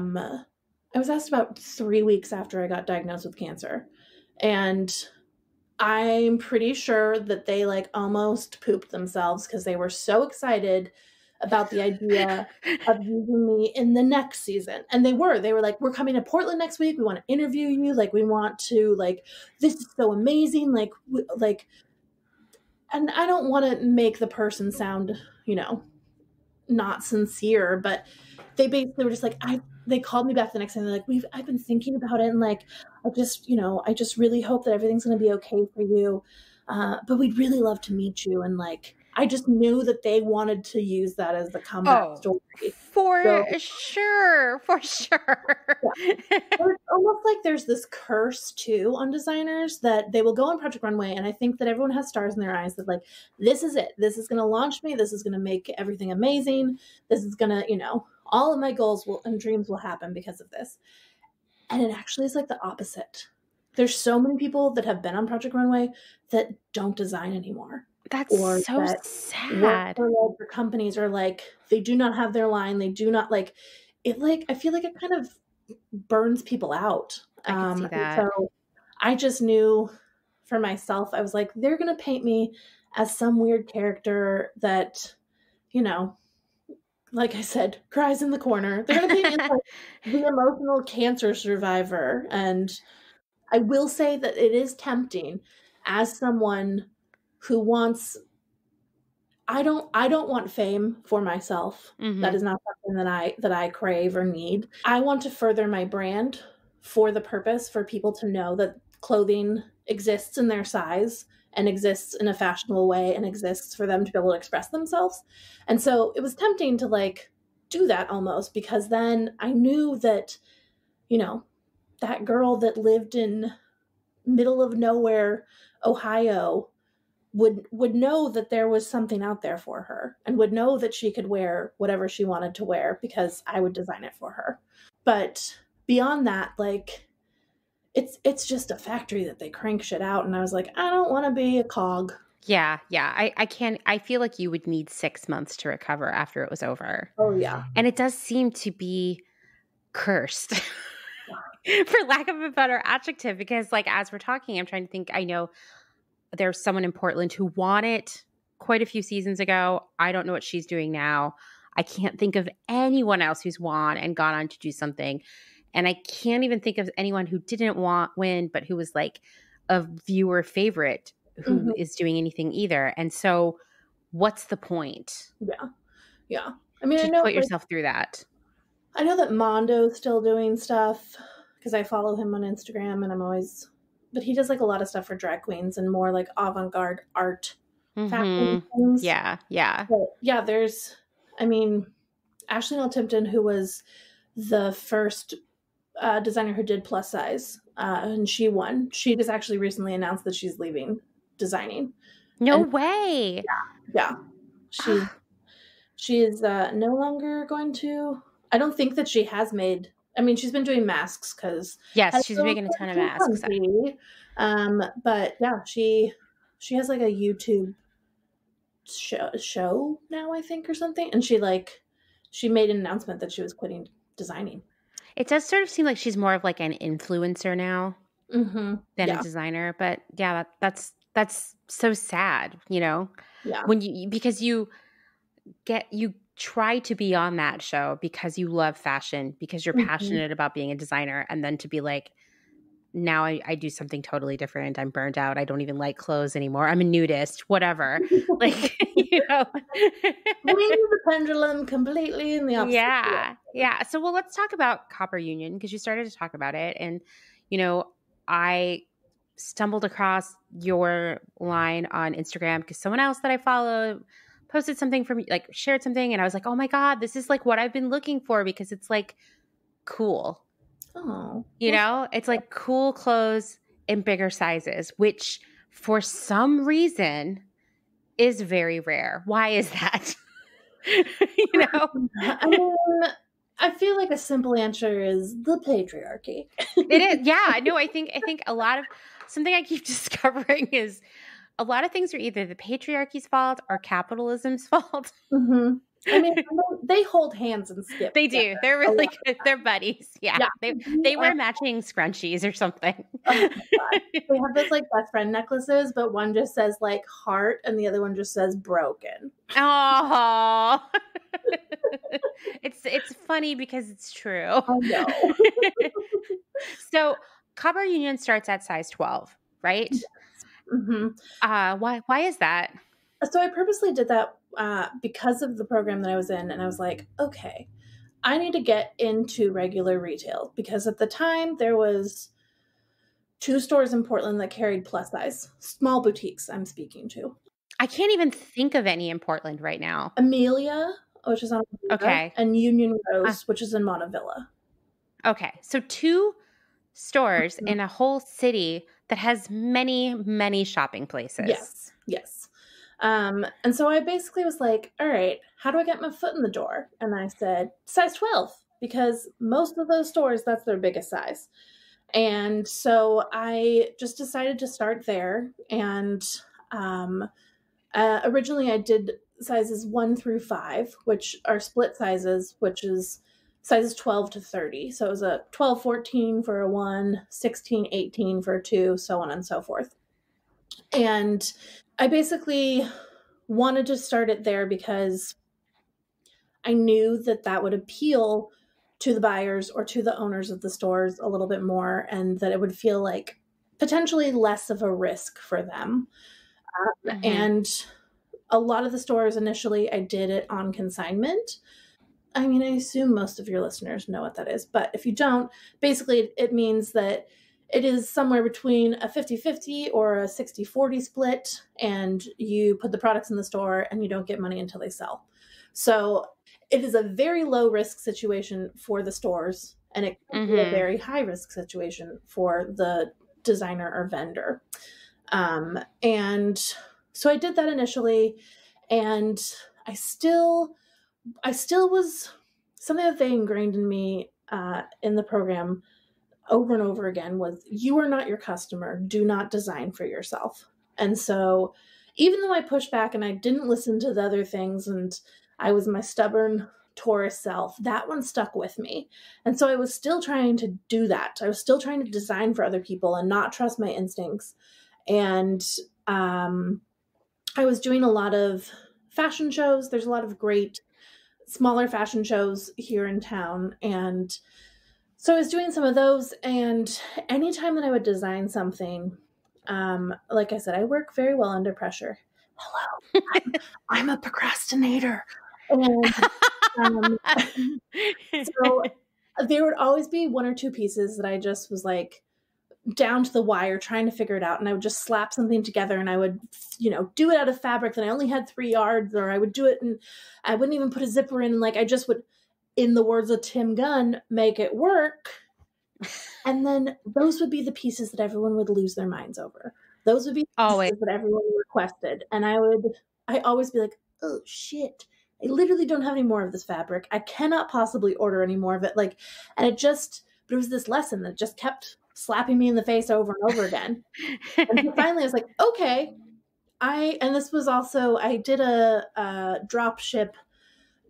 was asked about 3 weeks after I got diagnosed with cancer. And I'm pretty sure that they like almost pooped themselves because they were so excited about the idea of using me in the next season. And they were like, we're coming to Portland next week. We want to interview you. Like, we want to, like, this is so amazing. Like, and I don't want to make the person sound, not sincere, but they basically were just like, they called me back the next day and they're like, I've been thinking about it. And like, I just really hope that everything's going to be okay for you. But we'd really love to meet you. And like, I just knew that they wanted to use that as the comeback story. For sure. Yeah. It's almost like there's this curse too on designers that they will go on Project Runway, and I think that everyone has stars in their eyes that like, this is it. This is going to launch me. This is going to make everything amazing. This is going to, all of my goals and dreams will happen because of this. And it actually is like the opposite. There's so many people that have been on Project Runway that don't design anymore. That's so sad. For larger companies, or like they do not have their line. They do not like it. Like, I feel like it kind of burns people out. I can see that. So I just knew for myself, I was like, they're going to paint me as some weird character that, like I said, cries in the corner. They're going to paint me as like the emotional cancer survivor. And I will say that it is tempting as someone who wants, I don't want fame for myself. Mm-hmm. That is not something that I crave or need. I want to further my brand for the purpose for people to know that clothing exists in their size and exists in a fashionable way and exists for them to be able to express themselves. And so it was tempting to like do that almost, because then I knew that, that girl that lived in middle of nowhere, Ohio, would know that there was something out there for her, and would know that she could wear whatever she wanted to wear because I would design it for her. But beyond that, like, it's just a factory that they crank shit out. And I was like, I don't want to be a cog. Yeah. I feel like you would need 6 months to recover after it was over. Oh yeah. And it does seem to be cursed. For lack of a better adjective, because like, as we're talking, I'm trying to think, I know there's someone in Portland who won it quite a few seasons ago. I don't know what she's doing now. I can't think of anyone else who's won and gone on to do something. And I can't even think of anyone who didn't win, but who was like a viewer favorite who is doing anything either. And so what's the point? Yeah. I mean, I know put yourself through that. I know that Mondo's still doing stuff because I follow him on Instagram, and but he does like a lot of stuff for drag queens and more like avant-garde art fashion things. Yeah. But yeah, there's, Ashley Noel Tipton, who was the first designer who did plus size, and she won. She just actually recently announced that she's leaving designing. No way. Yeah. She is no longer going to. I don't think that she has made. She's been doing masks because she's making a ton of masks. But yeah, she has like a YouTube show now, I think, or something, and she made an announcement that she was quitting designing. It does sort of seem like she's more of like an influencer now than a designer. But yeah, that's so sad, Yeah. Because you try to be on that show because you love fashion, because you're passionate about being a designer, and then to be like, now I do something totally different. I'm burned out. I don't even like clothes anymore. I'm a nudist, whatever. Like, Swing the pendulum completely in the opposite. Yeah. So, let's talk about Copper Union, because you started to talk about it. And, I stumbled across your line on Instagram because someone else that I follow posted something from, like, shared something. And I was like, oh my God, this is like what I've been looking for, because it's like cool. Oh, it's like cool clothes in bigger sizes, which for some reason is very rare. Why is that? I feel like a simple answer is the patriarchy. It is. Yeah, no, I think a lot of something I keep discovering is a lot of things are either the patriarchy's fault or capitalism's fault. I mean, they hold hands and skip. They do. They're really good. They're buddies. Yeah. They wear matching scrunchies or something. Oh my God. They have those like best friend necklaces, but one just says like heart and the other one just says broken. Oh. It's funny because it's true. I know. So Cover Union starts at size 12, right? Yes. Mm-hmm. Why is that? So I purposely did that because of the program that I was in, and I was like, okay, I need to get into regular retail, because at the time there was 2 stores in Portland that carried plus size, small boutiques I'm speaking to. I can't even think of any in Portland right now. Amelia, which is on Amelia, okay, and Union Rose, which is in Montevilla. Okay, so 2 stores in a whole city that has many, many shopping places. Yes. And so I basically was like, all right, how do I get my foot in the door? And I said, size 12, because most of those stores, that's their biggest size. And so I just decided to start there. And originally I did sizes 1 through 5, which are split sizes, which is sizes 12 to 30. So it was a 12, 14 for a 1, 16, 18 for a 2, so on and so forth. And I basically wanted to start it there because I knew that that would appeal to the buyers or to the owners of the stores a little bit more, and that it would feel like potentially less of a risk for them. And a lot of the stores initially, I did it on consignment. I mean, I assume most of your listeners know what that is, but if you don't, basically it means that it is somewhere between a 50-50 or a 60-40 split, and you put the products in the store and you don't get money until they sell. So it is a very low risk situation for the stores, and it can be a very high risk situation for the designer or vendor. And so I did that initially, and I still was, something that they ingrained in me in the program over and over again was, you are not your customer. Do not design for yourself. And so even though I pushed back and I didn't listen to the other things, and I was my stubborn Taurus self, that one stuck with me. And so I was still trying to do that. I was still trying to design for other people and not trust my instincts. And I was doing a lot of fashion shows. There's a lot of great smaller fashion shows here in town. And so I was doing some of those, and anytime that I would design something, like I said, I work very well under pressure. Hello, I'm a procrastinator. And so there would always be 1 or 2 pieces that I just was like down to the wire trying to figure it out. And I would just slap something together, and I would, do it out of fabric that I only had 3 yards, or I would do it and I wouldn't even put a zipper in. Like I just would, in the words of Tim Gunn, make it work. And then those would be the pieces that everyone would lose their minds over. Those would be the pieces that everyone requested. And I always be like, oh shit, I literally don't have any more of this fabric. I cannot possibly order any more of it. But it was this lesson that just kept slapping me in the face over and over again. And so finally I was like, okay, and this was also, I did a drop ship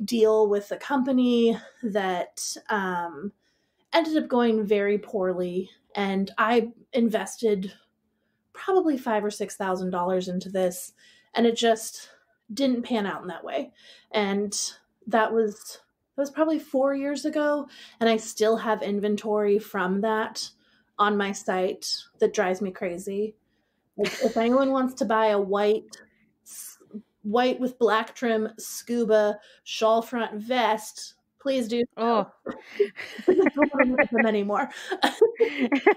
deal with a company that ended up going very poorly, and I invested probably $5,000 or $6,000 into this, and it just didn't pan out in that way. And that was probably 4 years ago, and I still have inventory from that on my site that drives me crazy. If anyone wants to buy a white with black trim scuba shawl front vest, please do. Oh, I don't want to look at them anymore. They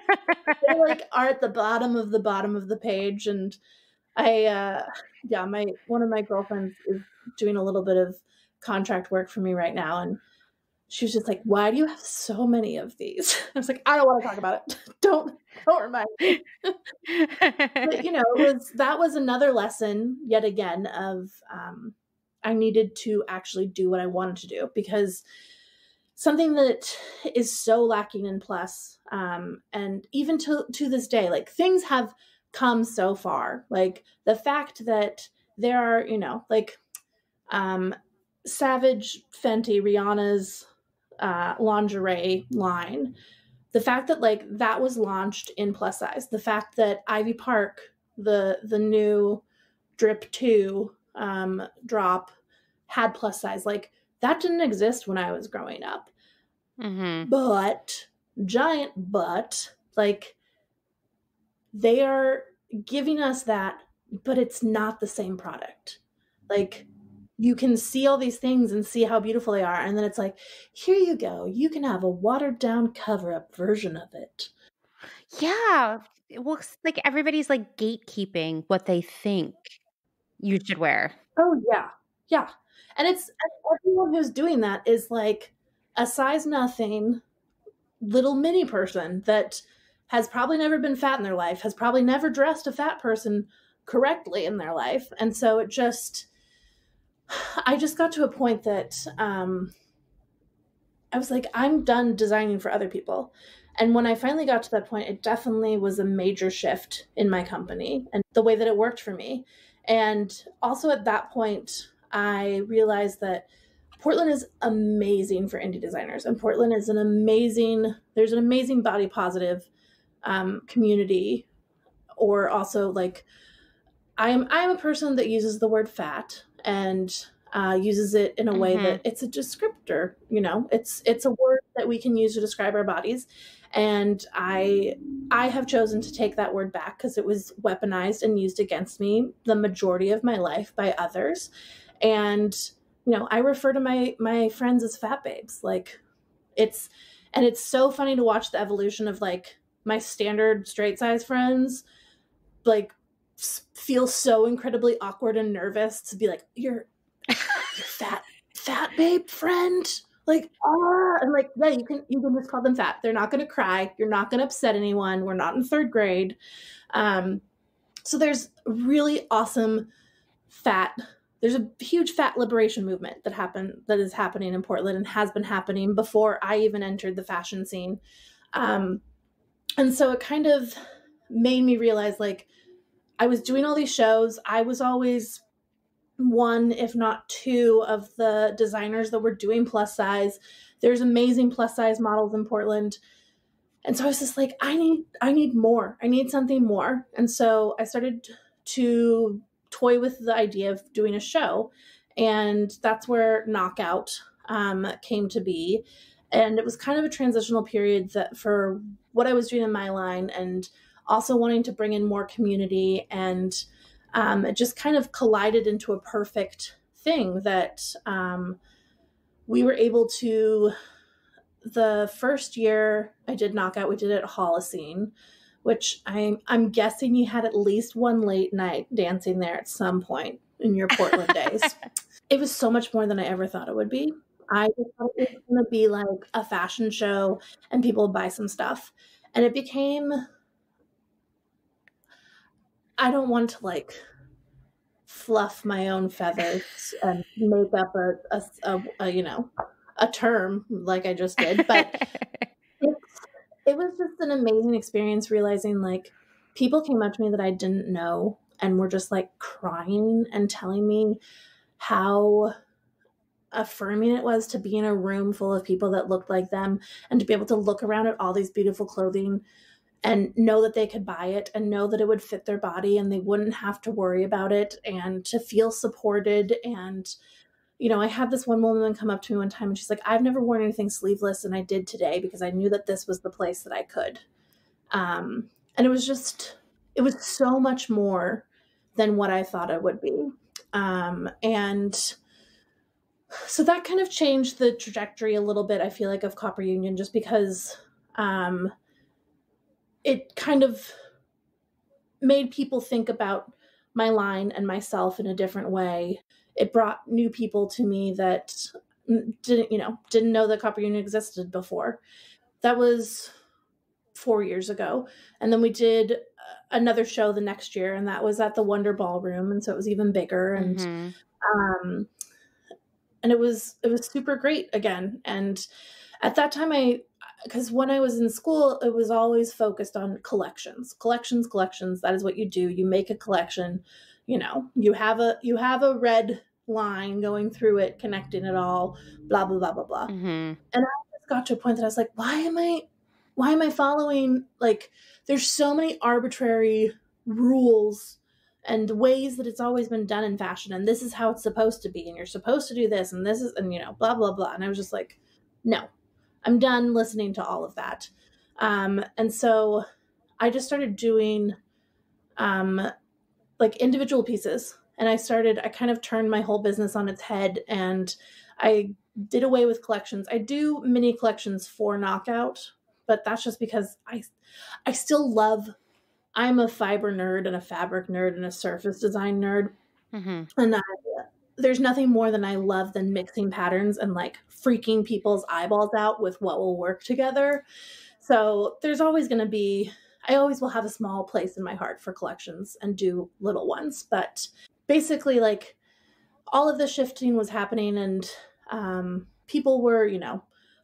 are at the bottom of the page, and one of my girlfriends is doing a little bit of contract work for me right now, and she was just like, why do you have so many of these? I was like, I don't want to talk about it. Don't remind me. But, that was another lesson yet again of I needed to actually do what I wanted to do, because something that is so lacking in plus, and even to this day, like things have come so far. Like the fact that there are, Savage Fenty, Rihanna's lingerie line, the fact that like that was launched in plus size, the fact that Ivy Park, the new Drip 2 drop had plus size, like that didn't exist when I was growing up. But giant butt, like they are giving us that, but it's not the same product. Like you can see all these things and see how beautiful they are, and then it's like, here you go, you can have a watered down cover up version of it. Yeah, it looks like everybody's like gatekeeping what they think you should wear. Oh yeah, and everyone who's doing that is like a size nothing little mini person that has probably never been fat in their life, has probably never dressed a fat person correctly in their life. And so I just got to a point that I was like, I'm done designing for other people. And when I finally got to that point, it definitely was a major shift in my company and the way that it worked for me. And also at that point, I realized that Portland is amazing for indie designers, and Portland is there's an amazing body positive community. Or also like, I'm a person that uses the word fat and uses it in a way that it's a descriptor, it's a word that we can use to describe our bodies. And I have chosen to take that word back because it was weaponized and used against me the majority of my life by others. And I refer to my friends as fat babes. Like it's so funny to watch the evolution of like my standard straight size friends, like feel so incredibly awkward and nervous to be like, you're fat babe friend. Like, and like, yeah, you can just call them fat. They're not going to cry. You're not going to upset anyone. We're not in third grade. So there's really awesome there's a huge fat liberation movement that is happening in Portland and has been happening before I even entered the fashion scene. And so it kind of made me realize, like, I was doing all these shows. I was always one, if not two, of the designers that were doing plus size. There's amazing plus size models in Portland. And so I was just like, I need more. I need something more. And so I started to toy with the idea of doing a show. And that's where Knockout came to be. And it was kind of a transitional period that for what I was doing in my line, and also wanting to bring in more community. And it just kind of collided into a perfect thing that we were able to, the first year I did Knockout, we did it at Holocene, which I'm guessing you had at least one late night dancing there at some point in your Portland days. It was so much more than I ever thought it would be. I just thought it was going to be like a fashion show and people would buy some stuff. And it became, I don't want to like fluff my own feathers and make up a term like I just did, but it was just an amazing experience realizing like people came up to me that I didn't know and were just like crying and telling me how affirming it was to be in a room full of people that looked like them and to be able to look around at all these beautiful clothing and know that they could buy it and know that it would fit their body and they wouldn't have to worry about it, and to feel supported. And I had this one woman come up to me one time and she's like, I've never worn anything sleeveless and I did today because I knew that this was the place that I could. And it was so much more than what I thought it would be. And so that kind of changed the trajectory a little bit, I feel like, of Copper Union, just because it kind of made people think about my line and myself in a different way. It brought new people to me that didn't know that Copper Union existed before. That was 4 years ago. And then we did another show the next year, and that was at the Wonder Ballroom. And so it was even bigger. And, and it was super great again. And at that time because when I was in school, it was always focused on collections. That is what you do. You make a collection. You have a red line going through it, connecting it all, blah, blah, blah, blah, blah. Mm-hmm. And I just got to a point that I was like, why am I following, like, there's so many arbitrary rules and ways that it's always been done in fashion, and this is how it's supposed to be, and you're supposed to do this, and this is, and blah, blah, blah. And I was just like, no, I'm done listening to all of that. And so I just started doing like individual pieces, and I kind of turned my whole business on its head, and I did away with collections. I do mini collections for Knockout, but that's just because I still love, I'm a fiber nerd and a fabric nerd and a surface design nerd. Mm-hmm. And there's nothing more than I love than mixing patterns and like freaking people's eyeballs out with what will work together. So there's always going to be, I always will have a small place in my heart for collections and do little ones. But basically, like, all of the shifting was happening, and people were,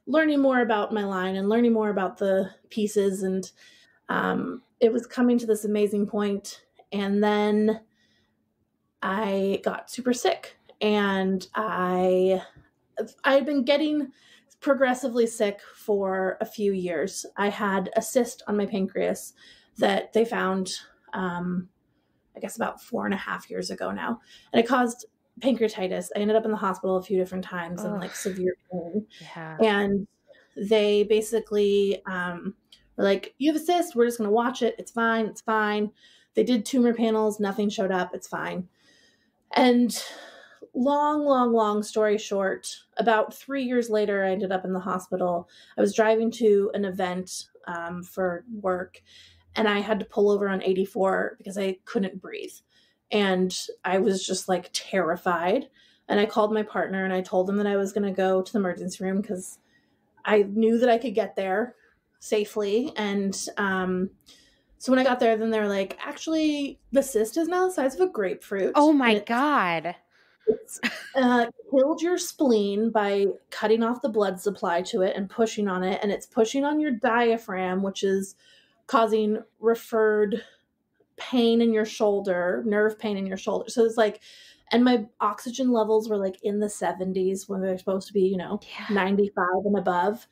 learning more about my line and learning more about the pieces, and it was coming to this amazing point. And then I got super sick, and I'd been getting progressively sick for a few years. I had a cyst on my pancreas that they found, I guess about 4.5 years ago now, and it caused pancreatitis. I ended up in the hospital a few different times in like severe pain. Yeah. And they basically were like, you have a cyst, we're just going to watch it. It's fine. It's fine. They did tumor panels. Nothing showed up. It's fine. And long story short, about 3 years later, I ended up in the hospital. I was driving to an event for work, and I had to pull over on 84 because I couldn't breathe. And I was just like terrified. And I called my partner and I told him that I was going to go to the emergency room because I knew that I could get there safely. And so when I got there, then they were like, actually, the cyst is now the size of a grapefruit. Oh my God. It's killed your spleen by cutting off the blood supply to it and pushing on it. And it's pushing on your diaphragm, which is causing referred pain in your shoulder, nerve pain in your shoulder. So it's like, and my oxygen levels were like in the 70s when they're supposed to be, 95 and above.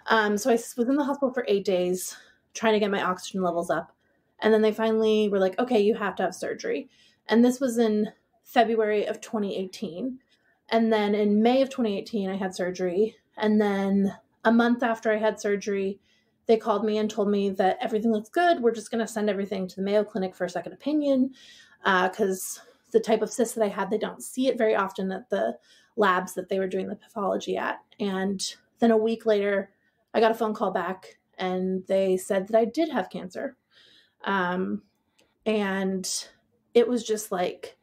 So I was in the hospital for 8 days trying to get my oxygen levels up. And then they finally were like, okay, you have to have surgery. And this was in February of 2018. And then in May of 2018, I had surgery. And then a month after I had surgery, they called me and told me that everything looks good. We're just going to send everything to the Mayo Clinic for a second opinion because the type of cyst that I had, they don't see it very often at the labs that they were doing the pathology at. And then a week later, I got a phone call back and they said that I did have cancer. And it was just like,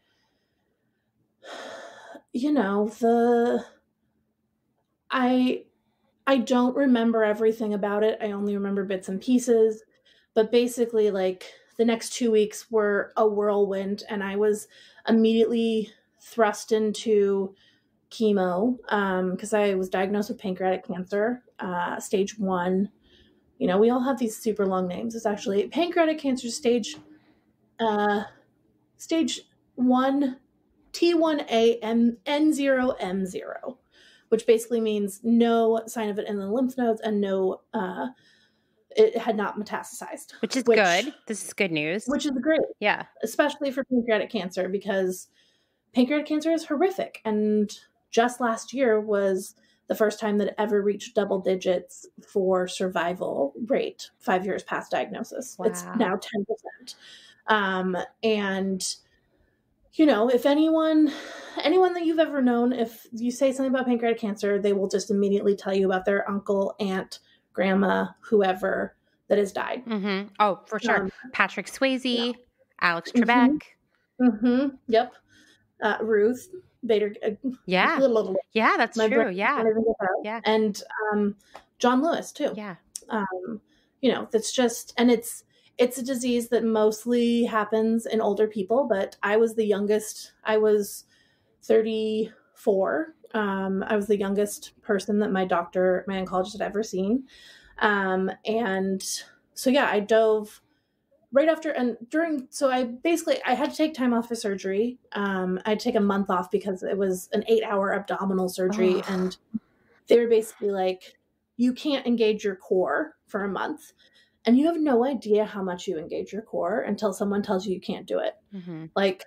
I don't remember everything about it. I only remember bits and pieces, but basically like the next 2 weeks were a whirlwind, and I was immediately thrust into chemo because I was diagnosed with pancreatic cancer, stage 1. We all have these super long names. It's actually pancreatic cancer stage 1, T1A N0M0, which basically means no sign of it in the lymph nodes and no, it had not metastasized. Which is good. This is good news. Which is great. Yeah. Especially for pancreatic cancer, because pancreatic cancer is horrific. And just last year was the first time that it ever reached double digits for survival rate 5 years past diagnosis. Wow. It's now 10%. And if anyone that you've ever known, if you say something about pancreatic cancer, they will just immediately tell you about their uncle, aunt, grandma, whoever that has died. Mm-hmm. Oh, for sure. Patrick Swayze, yeah. Alex Trebek. Mm-hmm. Yep. Ruth Bader. Yeah. Yeah, that's true. Yeah. Yeah. And John Lewis too. Yeah. That's just, and it's a disease that mostly happens in older people, but I was the youngest. I was 34. I was the youngest person that my oncologist had ever seen. And so, yeah, I dove right after and during, so I had to take time off for surgery. I'd take a month off because it was an 8-hour abdominal surgery. And they were basically like, you can't engage your core for a month. And you have no idea how much you engage your core until someone tells you can't do it. Mm-hmm. Like,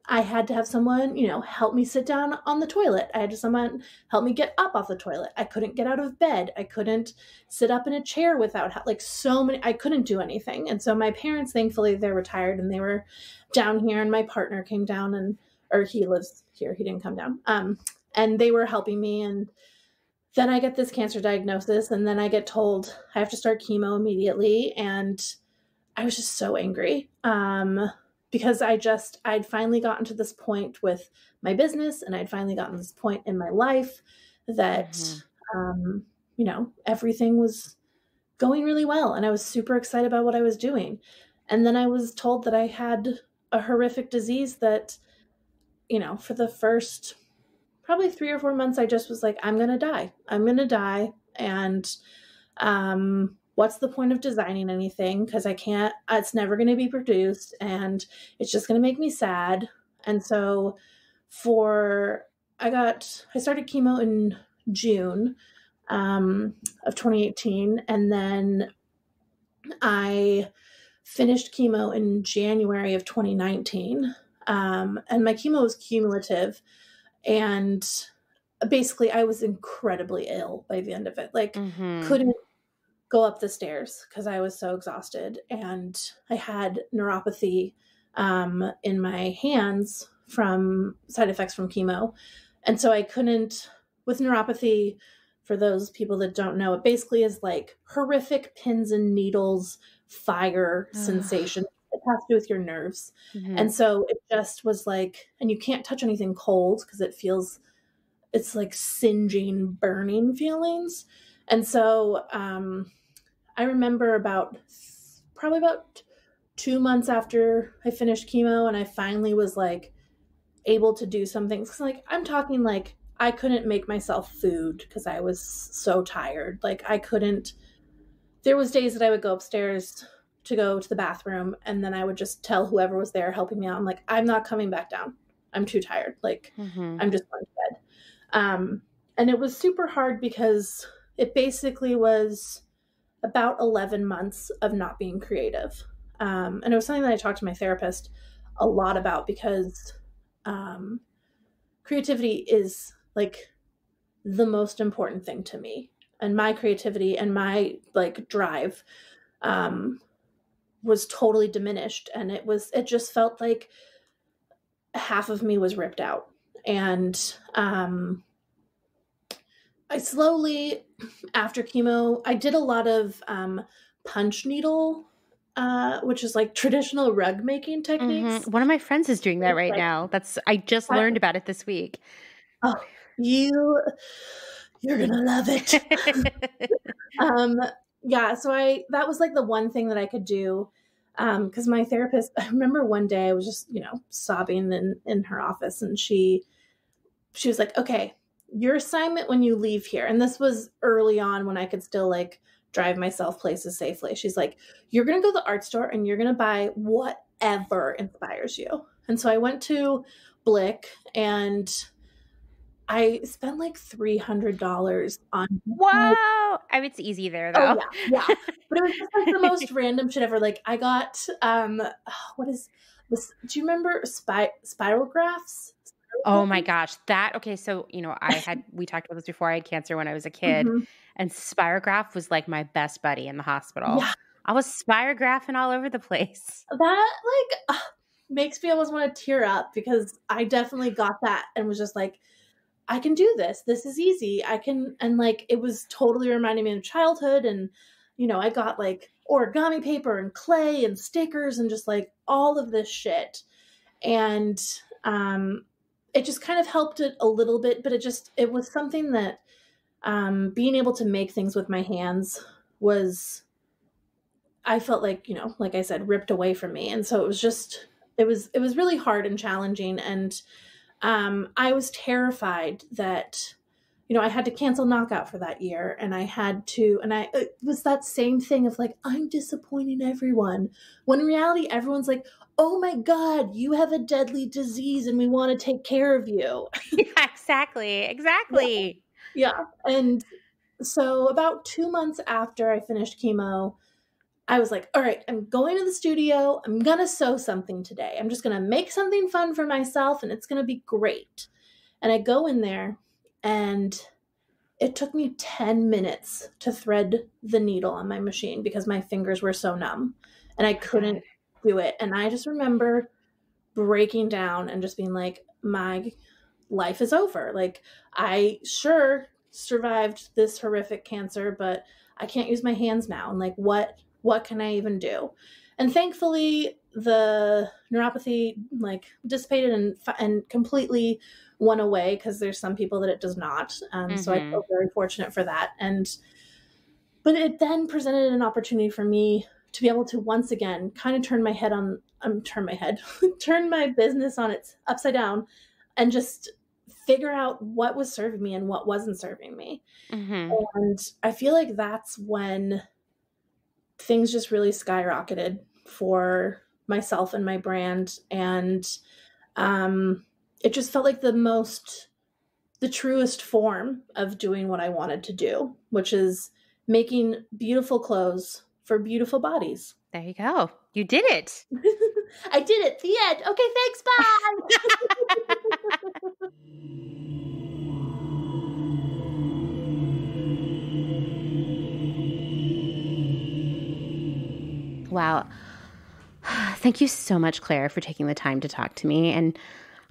I had to have someone, help me sit down on the toilet. I had to someone help me get up off the toilet. I couldn't get out of bed. I couldn't sit up in a chair without, I couldn't do anything. And so my parents, thankfully, they're retired and they were down here, and my partner came down or he lives here. He didn't come down. And they were helping me. And then I get this cancer diagnosis, and then I get told I have to start chemo immediately. And I was just so angry. Because I'd finally gotten to this point with my business, and I'd finally gotten to this point in my life that, everything was going really well. And I was super excited about what I was doing. And then I was told that I had a horrific disease that, for the first probably 3 or 4 months, I just was like, I'm going to die. I'm going to die. And, what's the point of designing anything? Because it's never going to be produced, and it's just going to make me sad. And so I started chemo in June of 2018. And then I finished chemo in January of 2019. And my chemo was cumulative. And basically I was incredibly ill by the end of it. Couldn't go up the stairs because I was so exhausted, and I had neuropathy in my hands from side effects from chemo. And so I couldn't, with neuropathy, for those people that don't know, it basically is like horrific pins and needles, fire sensation. It has to do with your nerves. Mm-hmm. And so it just was like, and you can't touch anything cold because it's like singeing, burning feelings. And so I remember probably about 2 months after I finished chemo, and I finally was like able to do some things. 'Cause I'm talking like I couldn't make myself food because I was so tired. There was days that I would go upstairs to go to the bathroom, and then I would just tell whoever was there helping me out, I'm like, I'm not coming back down. I'm too tired. I'm just going to bed. And it was super hard because it basically was about 11 months of not being creative. And it was something that I talked to my therapist a lot about because creativity is the most important thing to me. And my creativity and my drive was totally diminished. And it just felt like half of me was ripped out. And I slowly, after chemo, I did a lot of punch needle, which is traditional rug making techniques. Mm-hmm. One of my friends is doing that right now. I just learned about it this week. Oh, you're gonna love it. Yeah, so that was the one thing that I could do. Because my therapist, I remember one day I was just, sobbing in her office, and she was like, okay, your assignment when you leave here, and this was early on when I could still drive myself places safely. She's like, you're going to go to the art store and you're going to buy whatever inspires you. And so I went to Blick, and I spent $300 on. Wow. I mean, it's easy there though. Oh, yeah. But it was just the most random shit ever. I got, what is this? Do you remember Spirographs? Oh my gosh. Okay. So, we talked about this before. I had cancer when I was a kid, mm-hmm. and Spirograph was my best buddy in the hospital. Yeah. I was spirographing all over the place. That makes me almost want to tear up because I definitely got that and was just I can do this. This is easy. I can, and it was totally reminding me of childhood. And, I got origami paper and clay and stickers and just all of this shit. And, it just kind of helped it a little bit, but it was something that, being able to make things with my hands I felt like I said, ripped away from me. And so it was really hard and challenging. And, I was terrified that I had to cancel Knockout for that year, and it was that same thing of like, I'm disappointing everyone. When in reality, everyone's like, oh my God, you have a deadly disease and we want to take care of you. Yeah, exactly. Yeah. And so about 2 months after I finished chemo, I was like, all right, I'm going to the studio. I'm going to sew something today. I'm just going to make something fun for myself and it's going to be great. And I go in there and it took me 10 minutes to thread the needle on my machine because my fingers were so numb and I couldn't do it. And I just remember breaking down and just being like, my life is over. Like, I sure survived this horrific cancer, but I can't use my hands now. And like, what can I even do? And thankfully the neuropathy like dissipated and completely went away, because there's some people that it does not. So I feel very fortunate for that. But it then presented an opportunity for me to be able to once again kind of turn my business on its upside down and just figure out what was serving me and what wasn't serving me. And I feel like that's when things just really skyrocketed for myself and my brand. And it just felt like the truest form of doing what I wanted to do, which is making beautiful clothes for beautiful bodies. There you go. You did it. I did it. The end. Okay, thanks. Bye. Wow. Thank you so much, Claire, for taking the time to talk to me. And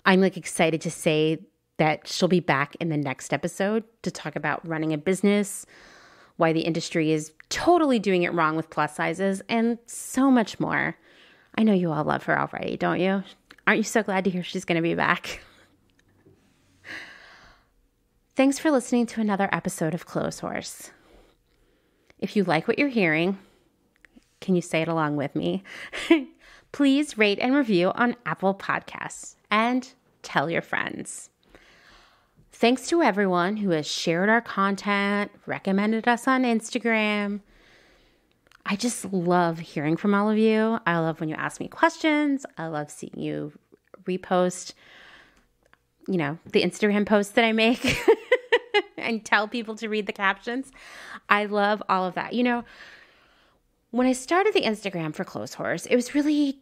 I'm like excited to say that she'll be back in the next episode to talk about running a business, why the industry is totally doing it wrong with plus sizes, and so much more. I know you all love her already, don't you? Aren't you so glad to hear she's going to be back? Thanks for listening to another episode of Clotheshorse. If you like what you're hearing, can you say it along with me? Please rate and review on Apple Podcasts and tell your friends. Thanks to everyone who has shared our content, recommended us on Instagram. I just love hearing from all of you. I love when you ask me questions. I love seeing you repost, the Instagram posts that I make and tell people to read the captions. I love all of that. When I started the Instagram for Clotheshorse, it was really,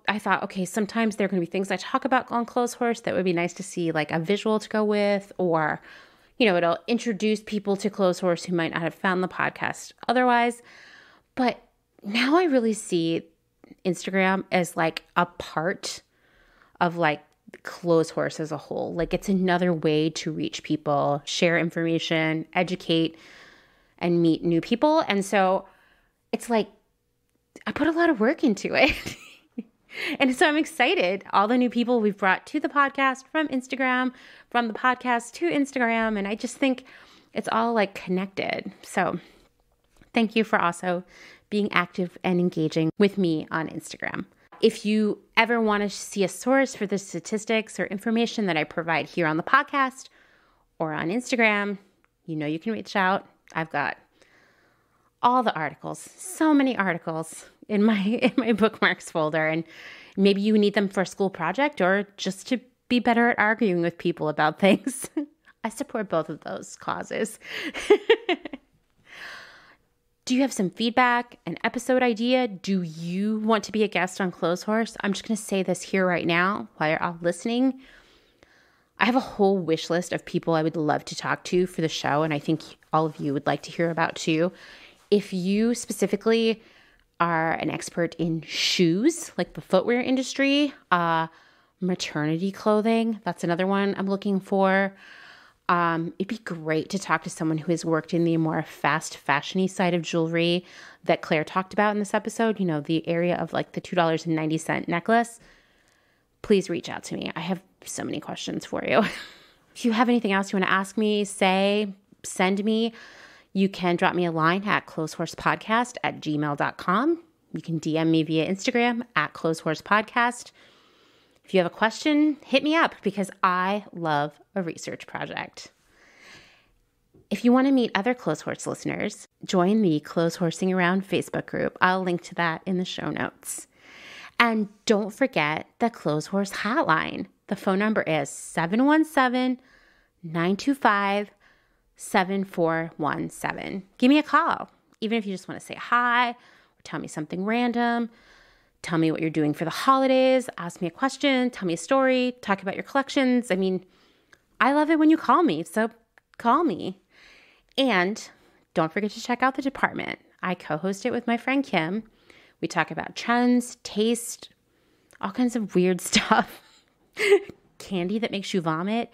I thought, okay, sometimes there are going to be things I talk about on Clotheshorse that would be nice to see, like a visual to go with, or, it'll introduce people to Clotheshorse who might not have found the podcast otherwise. But now I really see Instagram as like a part of like Clotheshorse as a whole. Like it's another way to reach people, share information, educate, and meet new people. And so it's like I put a lot of work into it. And so I'm excited. All the new people we've brought to the podcast from Instagram, from the podcast to Instagram. And I just think it's all like connected. So thank you for also being active and engaging with me on Instagram. If you ever want to see a source for the statistics or information that I provide here on the podcast or on Instagram, you can reach out. I've got all the articles, so many articles in my bookmarks folder. And maybe you need them for a school project or just to be better at arguing with people about things. I support both of those causes. Do you have some feedback, an episode idea? Do you want to be a guest on Clotheshorse? I'm just going to say this here right now while you're all listening. I have a whole wish list of people I would love to talk to for the show, and I think all of you would like to hear about too. If you specifically are an expert in shoes, like the footwear industry, maternity clothing, that's another one I'm looking for. It'd be great to talk to someone who has worked in the more fast fashiony side of jewelry that Claire talked about in this episode, the area of like the $2.90 necklace. Please reach out to me. I have so many questions for you. If you have anything else you want to ask me, send me. You can drop me a line at clothehorsepodcast@gmail.com. You can DM me via Instagram at clothehorsepodcast. If you have a question, hit me up because I love a research project. If you want to meet other Clotheshorse listeners, join the Clotheshorsing Around Facebook group. I'll link to that in the show notes. And don't forget the Clotheshorse hotline. The phone number is 717-925-7417. Give me a call, even if you just want to say hi or tell me something random. Tell me what you're doing for the holidays. Ask me a question. Tell me a story. Talk about your collections. I mean, I love it when you call me, so call me. And don't forget to check out the department. I co-host it with my friend Kim. We talk about trends, taste, all kinds of weird stuff. Candy that makes you vomit.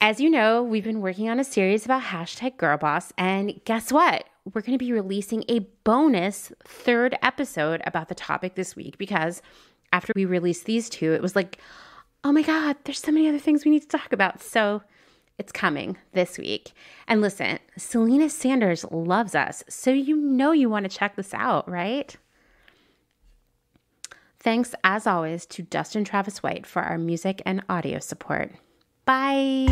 As you know, we've been working on a series about #girlboss, and guess what? We're going to be releasing a bonus 3rd episode about the topic this week, because after we released these 2, it was like, oh my God, there's so many other things we need to talk about. So it's coming this week. And listen, Selena Sanders loves us, so you know you want to check this out, right? Thanks, as always, to Dustin Travis White for our music and audio support. Bye.